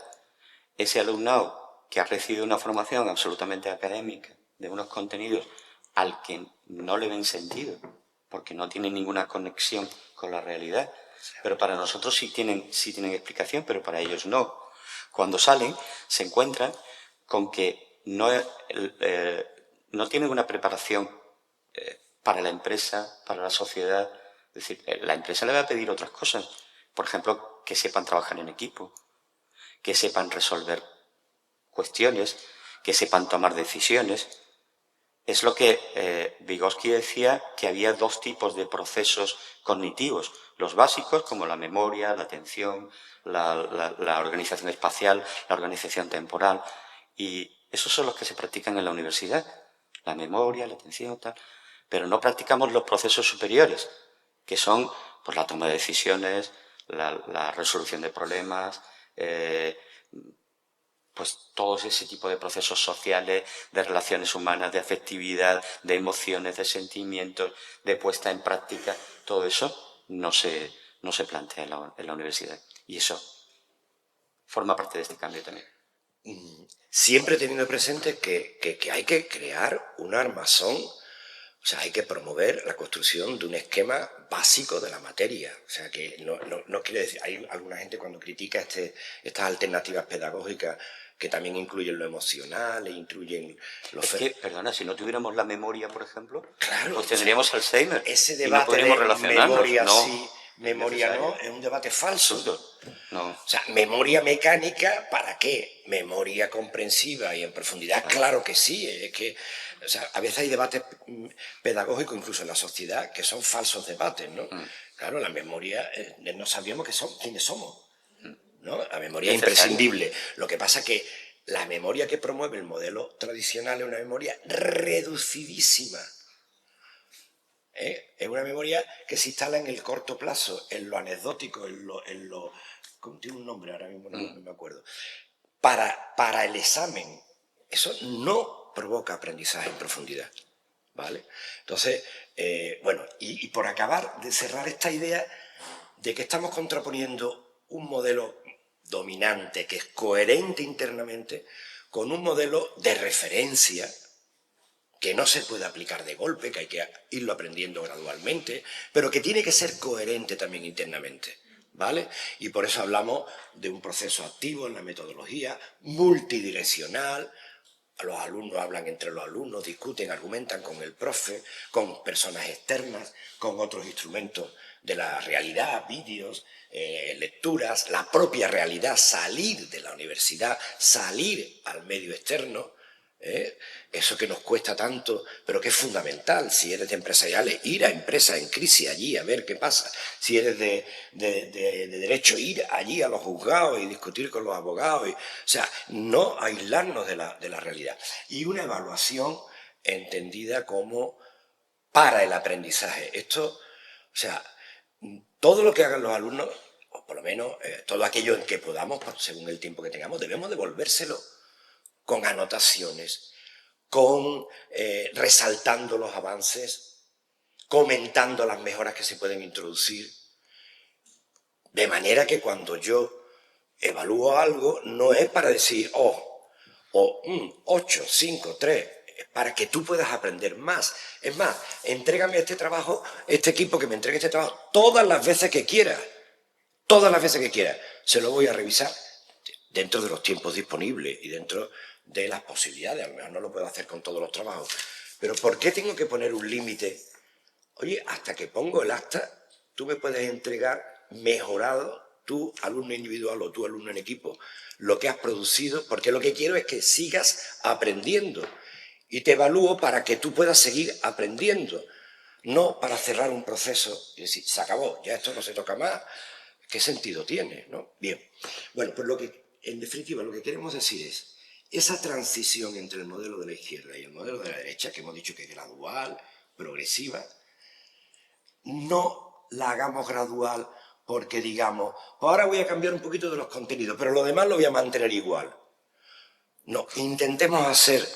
ese alumnado que ha recibido una formación absolutamente académica de unos contenidos al que no le ven sentido, porque no tienen ninguna conexión con la realidad, pero para nosotros sí tienen explicación, pero para ellos no. Cuando salen, se encuentran con que no tienen una preparación para la empresa, para la sociedad. Es decir, la empresa le va a pedir otras cosas. Por ejemplo, que sepan trabajar en equipo, que sepan resolver cuestiones, que sepan tomar decisiones. Es lo que Vygotsky decía, que había dos tipos de procesos cognitivos. Los básicos, como la memoria, la atención, la organización espacial, la organización temporal. Y esos son los que se practican en la universidad. La memoria, la atención, tal. Pero no practicamos los procesos superiores, que son pues, la toma de decisiones, la resolución de problemas, pues todo ese tipo de procesos sociales, de relaciones humanas, de afectividad, de emociones, de sentimientos, de puesta en práctica, todo eso no se plantea en la universidad. Y eso forma parte de este cambio también. Siempre teniendo presente que hay que crear un armazón, o sea, hay que promover la construcción de un esquema básico de la materia. O sea, que no quiere decir... Hay alguna gente cuando critica estas alternativas pedagógicas que también incluyen lo emocional e incluyen lo... Es que, perdona, si no tuviéramos la memoria, por ejemplo, claro, pues tendríamos Alzheimer. Ese y debate no podríamos de relacionarnos. memoria no, sí, memoria no, es un debate falso. Absurdo. No. O sea, memoria mecánica, ¿para qué? Memoria comprensiva y en profundidad, claro que sí. Es que, o sea, a veces hay debates pedagógicos, incluso en la sociedad, que son falsos debates, ¿no? Claro, la memoria, no sabíamos quiénes somos, ¿no? La memoria es imprescindible. Lo que pasa es que la memoria que promueve el modelo tradicional es una memoria reducidísima. Es una memoria que se instala en el corto plazo, en lo anecdótico, en lo tiene un nombre ahora mismo, no me acuerdo. Para el examen, eso no provoca aprendizaje en profundidad, ¿vale? Entonces, bueno, y por acabar de cerrar esta idea de que estamos contraponiendo un modelo dominante, que es coherente internamente, con un modelo de referencia, que no se puede aplicar de golpe, que hay que irlo aprendiendo gradualmente, pero que tiene que ser coherente también internamente, ¿vale? Y por eso hablamos de un proceso activo en la metodología, multidireccional. Los alumnos hablan entre los alumnos, discuten, argumentan con el profe, con personas externas, con otros instrumentos de la realidad, vídeos, lecturas, la propia realidad, salir de la universidad, salir al medio externo. Eso que nos cuesta tanto, pero que es fundamental. Si eres de empresariales, ir a empresas en crisis allí a ver qué pasa. Si eres de derecho, ir allí a los juzgados y discutir con los abogados. O sea, no aislarnos de la realidad. Y una evaluación entendida como para el aprendizaje. Esto, o sea, todo lo que hagan los alumnos, o por lo menos todo aquello en que podamos, según el tiempo que tengamos, debemos devolvérselo con anotaciones, con resaltando los avances, comentando las mejoras que se pueden introducir, de manera que cuando yo evalúo algo no es para decir 8, 5, 3, es para que tú puedas aprender más. Es más, entrégame este trabajo, este equipo que me entregue este trabajo todas las veces que quiera, se lo voy a revisar dentro de los tiempos disponibles y dentro de las posibilidades. A lo mejor no lo puedo hacer con todos los trabajos. Pero ¿por qué tengo que poner un límite? Oye, hasta que pongo el acta, tú me puedes entregar mejorado, tú, alumno individual o tú, alumno en equipo, lo que has producido, porque lo que quiero es que sigas aprendiendo. Y te evalúo para que tú puedas seguir aprendiendo, no para cerrar un proceso y decir, se acabó, ya esto no se toca más. ¿Qué sentido tiene, no? Bien. Bueno, pues en definitiva, lo que queremos decir es esa transición entre el modelo de la izquierda y el modelo de la derecha, que hemos dicho que es gradual, progresiva, no la hagamos gradual porque digamos, pues ahora voy a cambiar un poquito de los contenidos, pero lo demás lo voy a mantener igual. No, intentemos hacer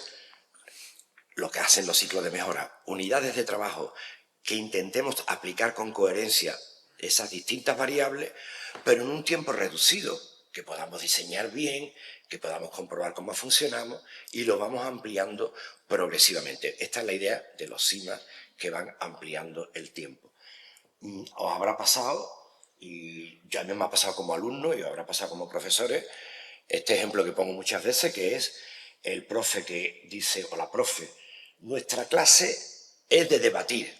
lo que hacen los ciclos de mejora, unidades de trabajo que intentemos aplicar con coherencia esas distintas variables, pero en un tiempo reducido, que podamos diseñar bien, que podamos comprobar cómo funcionamos y lo vamos ampliando progresivamente. Esta es la idea de los CIMA, que van ampliando el tiempo. Os habrá pasado, y ya me ha pasado como alumno y os habrá pasado como profesores, este ejemplo que pongo muchas veces, que es el profe que dice, o la profe, nuestra clase es de debatir.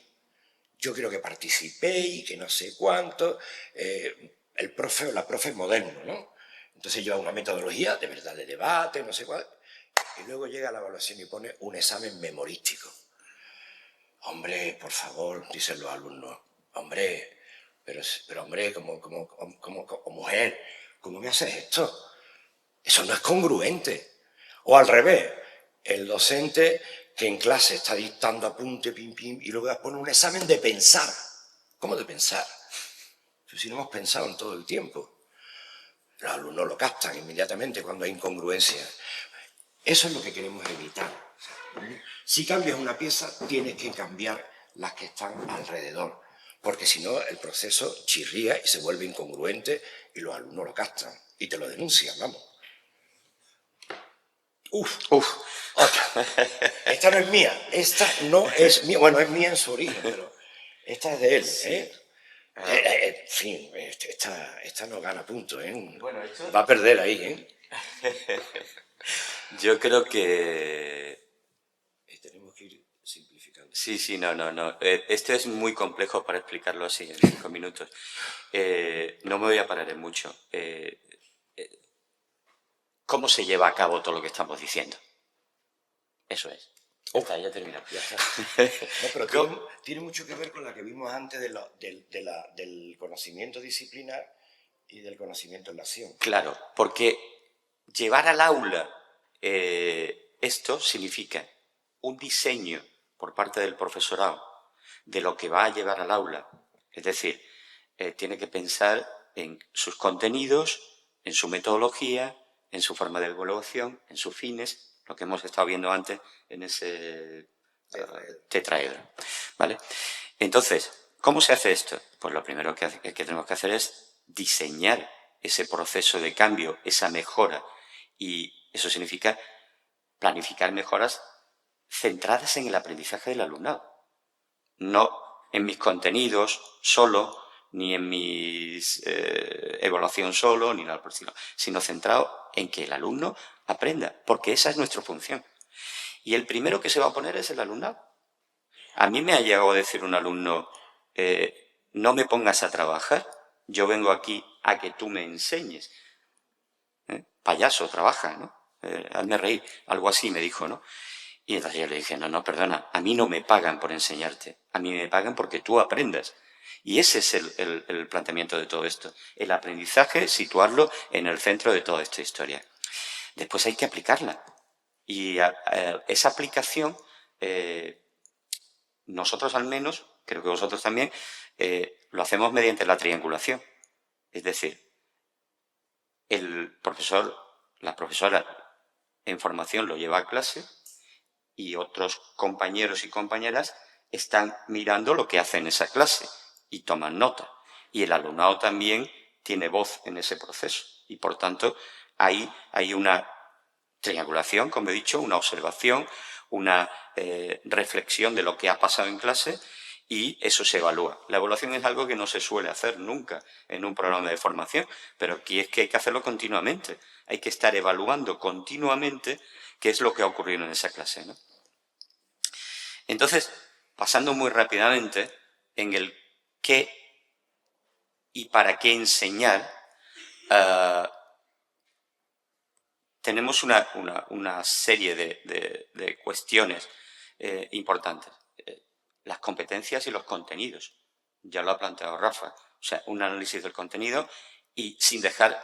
Yo quiero que participéis, que no sé cuánto. El profe o la profe es moderno, ¿no? Entonces lleva una metodología de verdad de debate, no sé cuál. Y luego llega a la evaluación y pone un examen memorístico. Hombre, por favor, dicen los alumnos. Hombre, pero hombre, como mujer, ¿cómo me haces esto? Eso no es congruente. O al revés, el docente que en clase está dictando apunte, pim, pim, y luego pone un examen de pensar. ¿Cómo de pensar? Pues si no hemos pensado en todo el tiempo. Los alumnos lo captan inmediatamente cuando hay incongruencia. Eso es lo que queremos evitar. Si cambias una pieza, tienes que cambiar las que están alrededor, porque si no, el proceso chirría y se vuelve incongruente y los alumnos lo captan y te lo denuncian, vamos. Otra. Esta no es mía, esta no es mía. Bueno, es mía en su origen, pero esta es de él, ¿eh? En fin, esta no gana punto, ¿eh? Bueno, esto... Va a perder ahí, ¿eh? Yo creo que... Tenemos que ir simplificando. Sí, no. Esto es muy complejo para explicarlo así en 5 minutos. No me voy a parar en mucho. ¿Cómo se lleva a cabo todo lo que estamos diciendo? Eso es. Ya termina. Ya está. No, pero tiene mucho que ver con la que vimos antes del conocimiento disciplinar y del conocimiento en la acción. Claro, porque llevar al aula esto significa un diseño por parte del profesorado de lo que va a llevar al aula. Es decir, tiene que pensar en sus contenidos, en su metodología, en su forma de evaluación, en sus fines, lo que hemos estado viendo antes en ese tetraedro. ¿Vale? Entonces, ¿cómo se hace esto? Pues lo primero que tenemos que hacer es diseñar ese proceso de cambio, esa mejora, y eso significa planificar mejoras centradas en el aprendizaje del alumnado. No en mis contenidos solo, ni en mi evaluación solo, ni nada por el estilo, sino centrado en que el alumno aprenda, porque esa es nuestra función. Y el primero que se va a oponer es el alumnado. A mí me ha llegado a decir un alumno, no me pongas a trabajar, yo vengo aquí a que tú me enseñes. Payaso, trabaja, ¿no? Hazme reír, algo así me dijo, ¿no? Y entonces yo le dije, no, perdona, a mí no me pagan por enseñarte, a mí me pagan porque tú aprendas. Y ese es el planteamiento de todo esto. El aprendizaje, situarlo en el centro de toda esta historia. Después hay que aplicarla. Y esa aplicación, nosotros al menos, creo que vosotros también, lo hacemos mediante la triangulación. Es decir, el profesor, la profesora en formación lo lleva a clase y otros compañeros y compañeras están mirando lo que hace en esa clase y toman nota. Y el alumnado también tiene voz en ese proceso. Y, por tanto, ahí hay una triangulación, como he dicho, una observación, una reflexión de lo que ha pasado en clase y eso se evalúa. La evaluación es algo que no se suele hacer nunca en un programa de formación, pero aquí es que hay que hacerlo continuamente. Hay que estar evaluando continuamente qué es lo que ha ocurrido en esa clase, ¿no? Entonces, pasando muy rápidamente en el qué y para qué enseñar, tenemos una serie de cuestiones importantes. Las competencias y los contenidos. Ya lo ha planteado Rafa. O sea, un análisis del contenido y sin dejar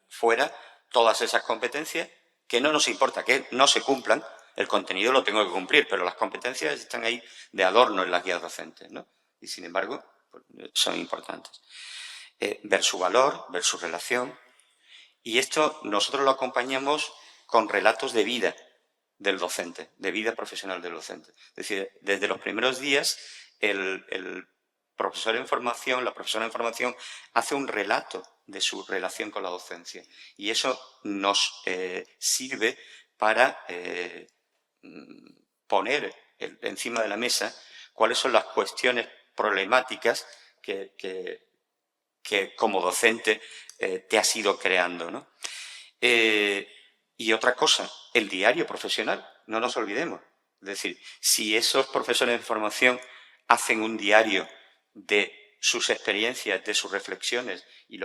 fuera todas esas competencias que no nos importa que no se cumplan. El contenido lo tengo que cumplir, pero las competencias están ahí de adorno en las guías docentes, ¿no? Y sin embargo, pues, son importantes. ver su valor, ver su relación. Y esto nosotros lo acompañamos con relatos de vida del docente, de vida profesional del docente. Es decir, desde los primeros días el profesor en formación, la profesora en formación, hace un relato de su relación con la docencia. Y eso nos sirve para poner encima de la mesa cuáles son las cuestiones problemáticas que como docente te has ido creando, ¿no? Y otra cosa, el diario profesional, no nos olvidemos. Es decir, si esos profesores de formación hacen un diario de sus experiencias, de sus reflexiones, y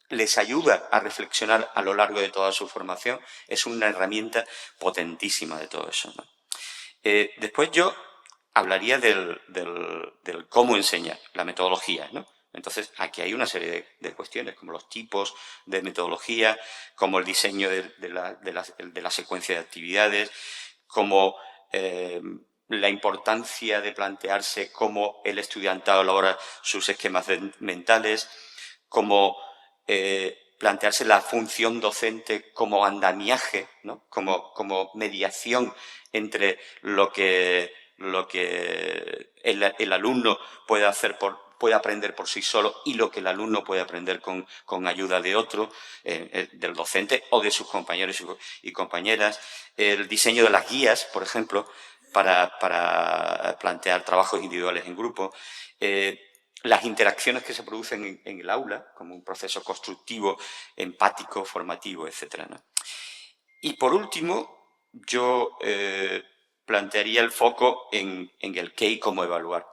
les ayuda a reflexionar a lo largo de toda su formación, es una herramienta potentísima de todo eso, ¿no? Después yo hablaría del cómo enseñar, la metodología, ¿no? Entonces, aquí hay una serie de cuestiones, como los tipos de metodología, como el diseño de la secuencia de actividades, como la importancia de plantearse cómo el estudiantado elabora sus esquemas mentales, como plantearse la función docente como andamiaje, ¿no? como mediación entre lo que el alumno puede aprender por sí solo y lo que el alumno puede aprender con ayuda de otro, del docente o de sus compañeros y compañeras. El diseño de las guías, por ejemplo, para plantear trabajos individuales en grupo. Las interacciones que se producen en el aula, como un proceso constructivo, empático, formativo, etc., ¿no? Y por último, yo plantearía el foco en el qué y cómo evaluar.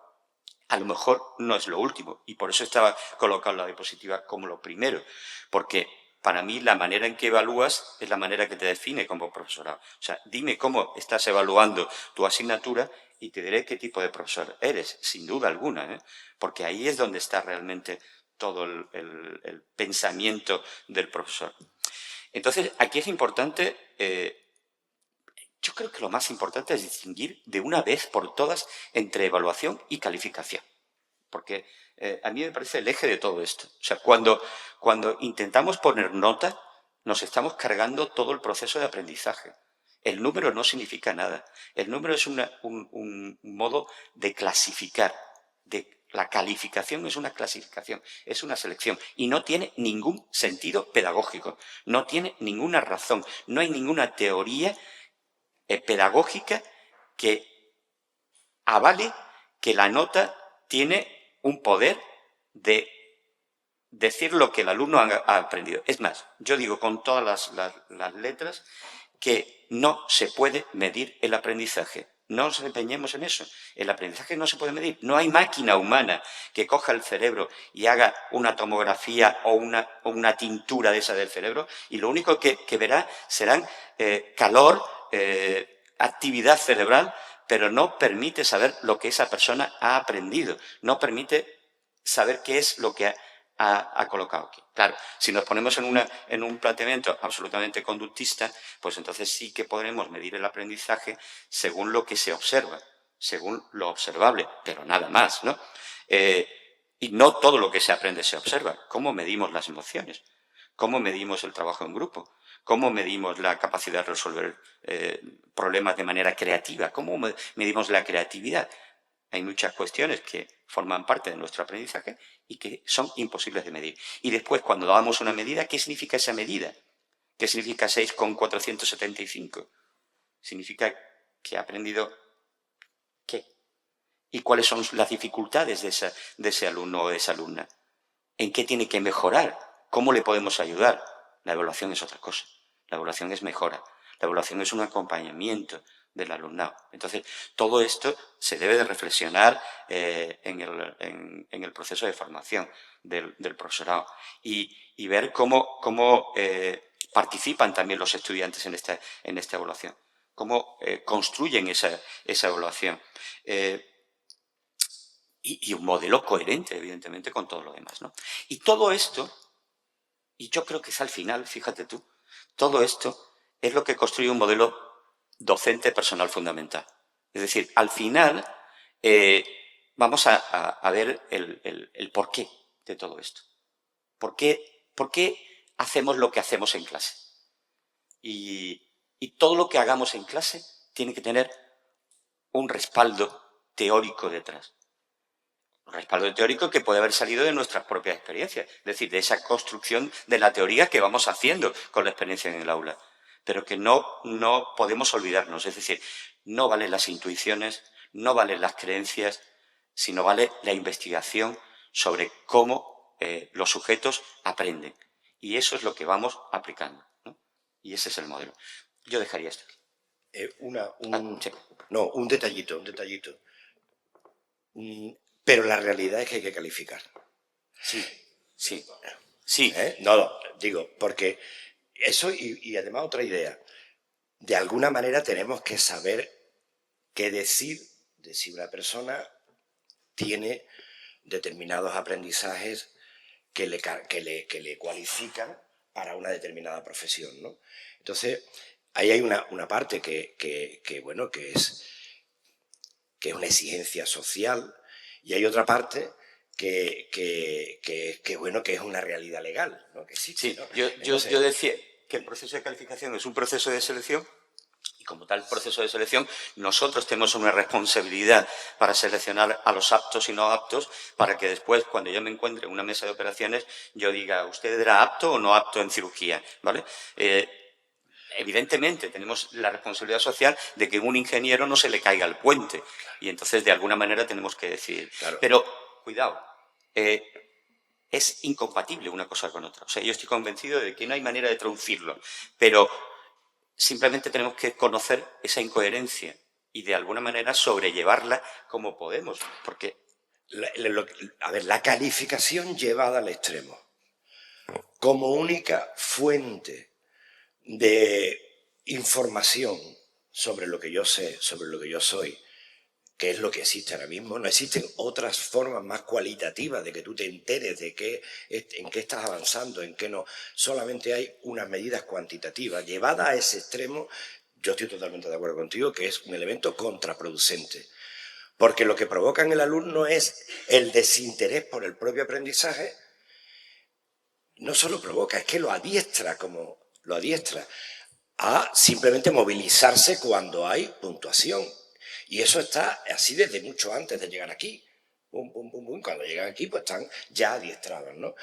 A lo mejor no es lo último, y por eso estaba colocado la diapositiva como lo primero, porque para mí la manera en que evalúas es la manera que te define como profesorado. O sea, dime cómo estás evaluando tu asignatura y te diré qué tipo de profesor eres, sin duda alguna, ¿eh? Porque ahí es donde está realmente todo el pensamiento del profesor. Entonces, aquí es importante, yo creo que lo más importante es distinguir de una vez por todas entre evaluación y calificación. Porque a mí me parece el eje de todo esto. O sea, cuando intentamos poner nota, nos estamos cargando todo el proceso de aprendizaje. El número no significa nada. El número es un modo de clasificar. La calificación es una clasificación, es una selección. Y no tiene ningún sentido pedagógico. No tiene ninguna razón. No hay ninguna teoría pedagógica que avale que la nota tiene un poder de decir lo que el alumno ha aprendido. Es más, yo digo con todas las letras que no se puede medir el aprendizaje. No nos empeñemos en eso. El aprendizaje no se puede medir. No hay máquina humana que coja el cerebro y haga una tomografía o una tintura de esa del cerebro, y lo único que verá serán calor, actividad cerebral, pero no permite saber lo que esa persona ha aprendido, no permite saber qué es lo que ha colocado aquí. Claro, si nos ponemos en un planteamiento absolutamente conductista, pues entonces sí que podremos medir el aprendizaje según lo que se observa, según lo observable, pero nada más, ¿no? Y no todo lo que se aprende se observa. ¿Cómo medimos las emociones? ¿Cómo medimos el trabajo en grupo? ¿Cómo medimos la capacidad de resolver problemas de manera creativa? ¿Cómo medimos la creatividad? Hay muchas cuestiones que forman parte de nuestro aprendizaje y que son imposibles de medir. Y después, cuando damos una medida, ¿qué significa esa medida? ¿Qué significa 6,475? Significa que ha aprendido ¿qué? ¿Y cuáles son las dificultades de ese alumno o de esa alumna? ¿En qué tiene que mejorar? ¿Cómo le podemos ayudar? La evaluación es otra cosa. La evaluación es mejora. La evaluación es un acompañamiento del alumnado. Entonces, todo esto se debe de reflexionar en el proceso de formación del profesorado y ver cómo participan también los estudiantes en esta evaluación, cómo construyen esa evaluación. Y un modelo coherente, evidentemente, con todo lo demás, ¿no? Y todo esto, y yo creo que es al final, fíjate tú, todo esto es lo que construye un modelo docente personal fundamental. Es decir, al final vamos a ver el porqué de todo esto? ¿Por qué hacemos lo que hacemos en clase? Y todo lo que hagamos en clase tiene que tener un respaldo teórico detrás. Un respaldo teórico que puede haber salido de nuestras propias experiencias, es decir, de esa construcción de la teoría que vamos haciendo con la experiencia en el aula. Pero que no podemos olvidarnos, es decir, no valen las intuiciones, no valen las creencias, sino vale la investigación sobre cómo los sujetos aprenden. Y eso es lo que vamos aplicando, ¿no? Y ese es el modelo. Yo dejaría esto aquí. Sí. No, un detallito. Pero la realidad es que hay que calificar. Sí. No, digo, porque eso y además otra idea. De alguna manera tenemos que saber qué decir de si una persona tiene determinados aprendizajes que le cualifican para una determinada profesión, ¿no? Entonces, ahí hay una parte que es una exigencia social, y hay otra parte que es una realidad legal, ¿no? Que existe, Sí, ¿no? yo decía que el proceso de calificación es un proceso de selección, y como tal proceso de selección, nosotros tenemos una responsabilidad para seleccionar a los aptos y no aptos, para que después, cuando yo me encuentre en una mesa de operaciones, yo diga, ¿usted era apto o no apto en cirugía? ¿Vale? Evidentemente, tenemos la responsabilidad social de que a un ingeniero no se le caiga el puente, y entonces, de alguna manera, tenemos que decidir. Claro. Pero, cuidado, es incompatible una cosa con otra. O sea, yo estoy convencido de que no hay manera de traducirlo, pero simplemente tenemos que conocer esa incoherencia y, de alguna manera, sobrellevarla como podemos, porque... la calificación llevada al extremo como única fuente de información sobre lo que yo sé, sobre lo que yo soy, que es lo que existe ahora mismo. No existen otras formas más cualitativas de que tú te enteres de en qué estás avanzando, en qué no. Solamente hay unas medidas cuantitativas. Llevada a ese extremo, yo estoy totalmente de acuerdo contigo, que es un elemento contraproducente. Porque lo que provoca en el alumno es el desinterés por el propio aprendizaje. No solo provoca, es que lo adiestra a simplemente movilizarse cuando hay puntuación. Y eso está así desde mucho antes de llegar aquí. Pum, pum, pum, pum. Cuando llegan aquí, pues están ya adiestrados, ¿no?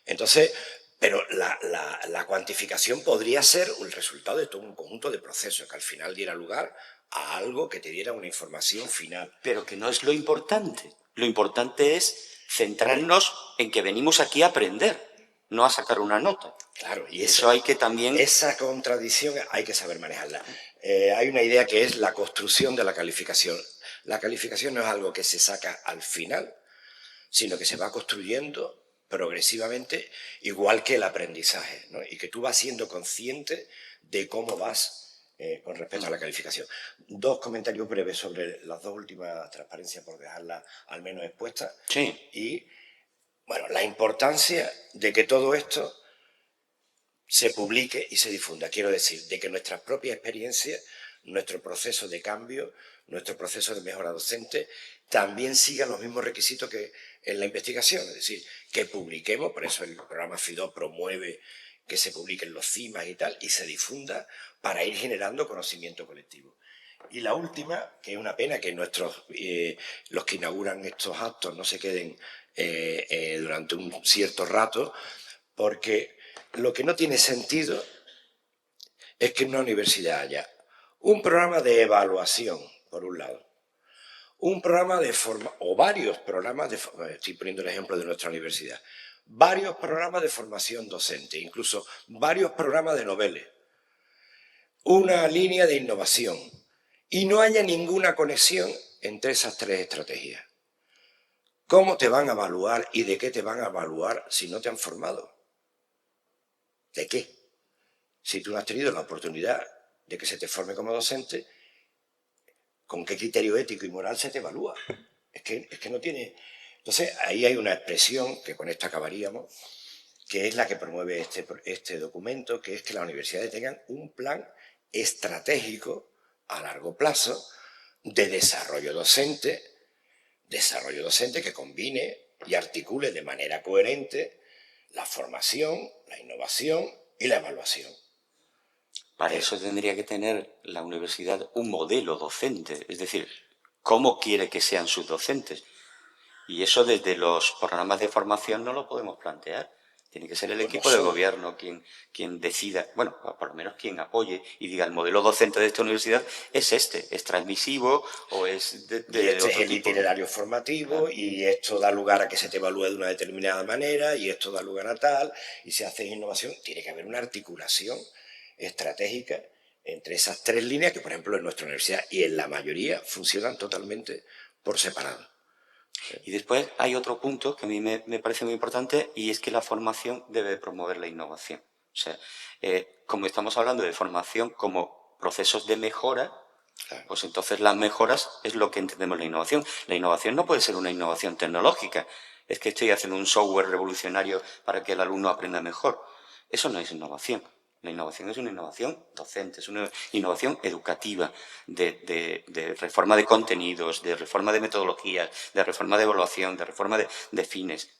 Entonces, pero la cuantificación podría ser el resultado de todo un conjunto de procesos que al final diera lugar a algo que te diera una información final. Pero que no es lo importante. Lo importante es centrarnos en que venimos aquí a aprender, no a sacar una nota. Claro, y eso hay que también... Esa contradicción hay que saber manejarla. Hay una idea que es la construcción de la calificación. La calificación no es algo que se saca al final, sino que se va construyendo progresivamente, igual que el aprendizaje, ¿no? Y que tú vas siendo consciente de cómo vas con respecto a la calificación. 2 comentarios breves sobre las 2 últimas transparencias, por dejarlas al menos expuestas. Sí. Y, bueno, la importancia de que todo esto se publique y se difunda. Quiero decir, de que nuestras propias experiencias, nuestro proceso de cambio, nuestro proceso de mejora docente, también sigan los mismos requisitos que en la investigación. Es decir, que publiquemos, por eso el programa FIDO promueve que se publiquen los CIMAS y tal, y se difunda para ir generando conocimiento colectivo. Y la última, que es una pena que los que inauguran estos actos no se queden durante un cierto rato, porque lo que no tiene sentido es que en una universidad haya un programa de evaluación, por un lado, un programa de o varios programas estoy poniendo el ejemplo de nuestra universidad, varios programas de formación docente, incluso varios programas de noveles, una línea de innovación, y no haya ninguna conexión entre esas 3 estrategias. ¿Cómo te van a evaluar y de qué te van a evaluar si no te han formado? ¿De qué? Si tú no has tenido la oportunidad de que se te forme como docente, ¿con qué criterio ético y moral se te evalúa? Es que no tiene... Entonces, ahí hay una expresión, que con esta acabaríamos, que es la que promueve este documento, que es que las universidades tengan un plan estratégico a largo plazo de desarrollo docente que combine y articule de manera coherente la formación, la innovación y la evaluación. Para eso tendría que tener la universidad un modelo docente, es decir, cómo quiere que sean sus docentes. Y eso desde los programas de formación no lo podemos plantear. Tiene que ser el equipo de gobierno quien decida, bueno, por lo menos quien apoye y diga el modelo docente de esta universidad es este, es transmisivo o es de este otro es el tipo. itinerario formativo, y esto da lugar a que se te evalúe de una determinada manera, y esto da lugar a tal, y se hace innovación. Tiene que haber una articulación estratégica entre esas tres líneas que, por ejemplo, en nuestra universidad y en la mayoría funcionan totalmente por separado. Y después hay otro punto que a mí me parece muy importante, y es que la formación debe promover la innovación. O sea, como estamos hablando de formación como procesos de mejora, pues entonces las mejoras es lo que entendemos la innovación. La innovación no puede ser una innovación tecnológica. Es que estoy haciendo un software revolucionario para que el alumno aprenda mejor. Eso no es innovación. La innovación es una innovación docente, es una innovación educativa, de reforma de contenidos, de reforma de metodologías, de reforma de evaluación, de reforma de fines.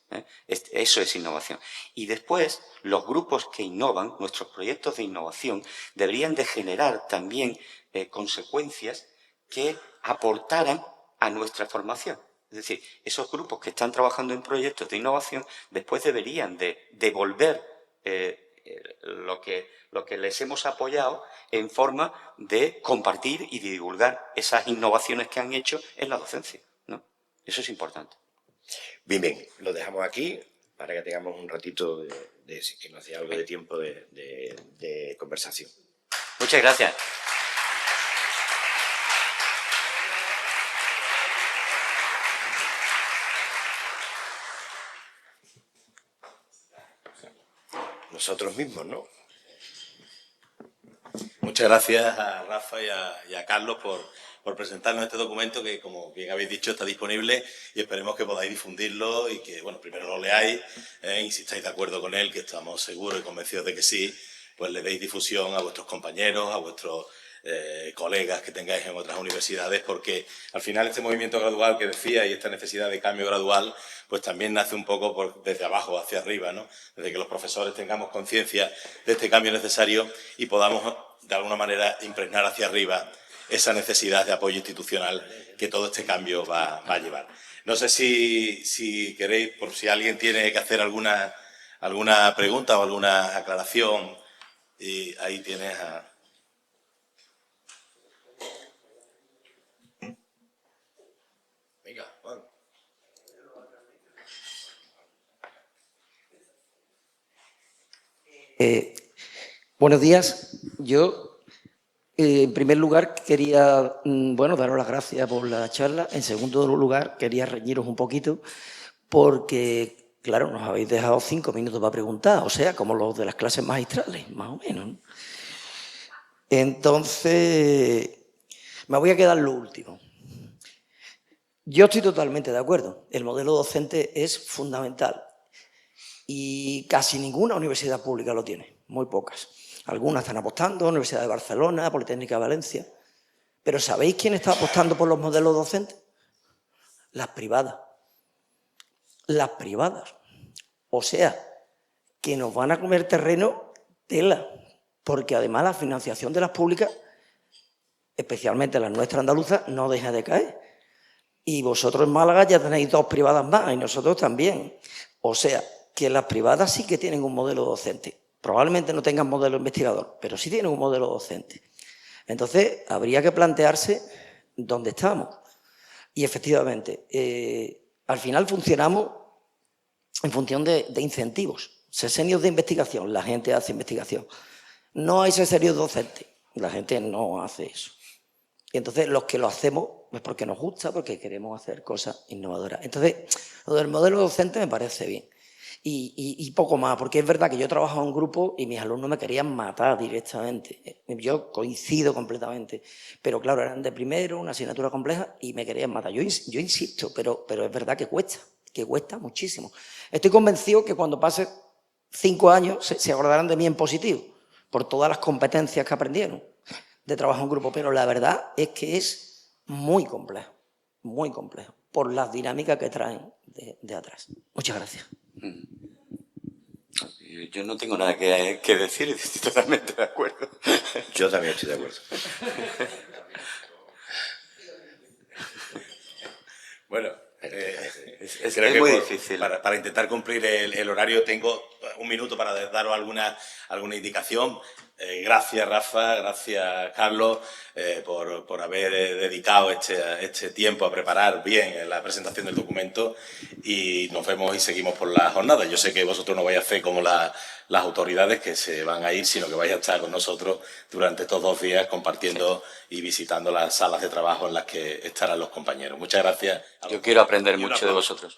Eso es innovación. Y después, los grupos que innovan, nuestros proyectos de innovación, deberían de generar también consecuencias que aportaran a nuestra formación. Es decir, esos grupos que están trabajando en proyectos de innovación después deberían de devolver lo que les hemos apoyado en forma de compartir y de divulgar esas innovaciones que han hecho en la docencia, ¿no? Eso es importante. Bien, lo dejamos aquí para que tengamos un ratito que nos dé algo de tiempo de conversación. Muchas gracias. Nosotros mismos, ¿no? Muchas gracias a Rafa y a Carlos por presentarnos este documento que, como bien habéis dicho, está disponible, y esperemos que podáis difundirlo y que, bueno, primero lo leáis y si estáis de acuerdo con él, que estamos seguros y convencidos de que sí, pues le deis difusión a vuestros compañeros, a vuestros colegas que tengáis en otras universidades, porque al final este movimiento gradual que decía y esta necesidad de cambio gradual, pues también nace un poco desde abajo hacia arriba, ¿no? Desde que los profesores tengamos conciencia de este cambio necesario y podamos, de alguna manera, impregnar hacia arriba esa necesidad de apoyo institucional que todo este cambio va a llevar. No sé si queréis, por si alguien tiene que hacer alguna pregunta o alguna aclaración, y ahí tienes a... Venga, Juan. Buenos días. Yo, en primer lugar, quería daros las gracias por la charla. En segundo lugar, quería reñiros un poquito porque, claro, nos habéis dejado 5 minutos para preguntar, o sea, como los de las clases magistrales, más o menos, ¿no? Entonces, me voy a quedar lo último. Yo estoy totalmente de acuerdo. El modelo docente es fundamental y casi ninguna universidad pública lo tiene, muy pocas. Algunas están apostando, Universidad de Barcelona, Politécnica de Valencia. Pero ¿sabéis quién está apostando por los modelos docentes? Las privadas. Las privadas. O sea, que nos van a comer terreno tela, porque además la financiación de las públicas, especialmente las nuestras andaluzas, no deja de caer. Y vosotros en Málaga ya tenéis 2 privadas más y nosotros también. O sea, que las privadas sí que tienen un modelo docente. Probablemente no tengan modelo investigador, pero sí tienen un modelo docente. Entonces, habría que plantearse dónde estamos. Y efectivamente, al final funcionamos en función de incentivos. Sesenios de investigación, la gente hace investigación. No hay sesenios docentes, la gente no hace eso. Y entonces los que lo hacemos es porque nos gusta, porque queremos hacer cosas innovadoras. Entonces, lo del modelo docente me parece bien. Y poco más, porque es verdad que yo he trabajado en un grupo y mis alumnos me querían matar directamente. Yo coincido completamente, pero claro, eran de primero, una asignatura compleja y me querían matar. Yo insisto, pero es verdad que cuesta muchísimo. Estoy convencido que cuando pase 5 años se acordarán de mí en positivo, por todas las competencias que aprendieron de trabajo en grupo, pero la verdad es que es muy complejo, muy complejo. por las dinámicas que traen de atrás. Muchas gracias. Yo no tengo nada que decir, estoy totalmente de acuerdo. Yo también estoy de acuerdo. Bueno, Es creo que muy difícil. Para intentar cumplir el horario tengo un minuto para daros alguna indicación. Gracias, Rafa, gracias, Carlos, por haber dedicado este tiempo a preparar bien la presentación del documento, y nos vemos y seguimos por la jornada. Yo sé que vosotros no vais a hacer como las autoridades que se van a ir, sino que vais a estar con nosotros durante estos 2 días compartiendo y visitando las salas de trabajo en las que estarán los compañeros. Muchas gracias. Yo quiero aprender mucho de vosotros.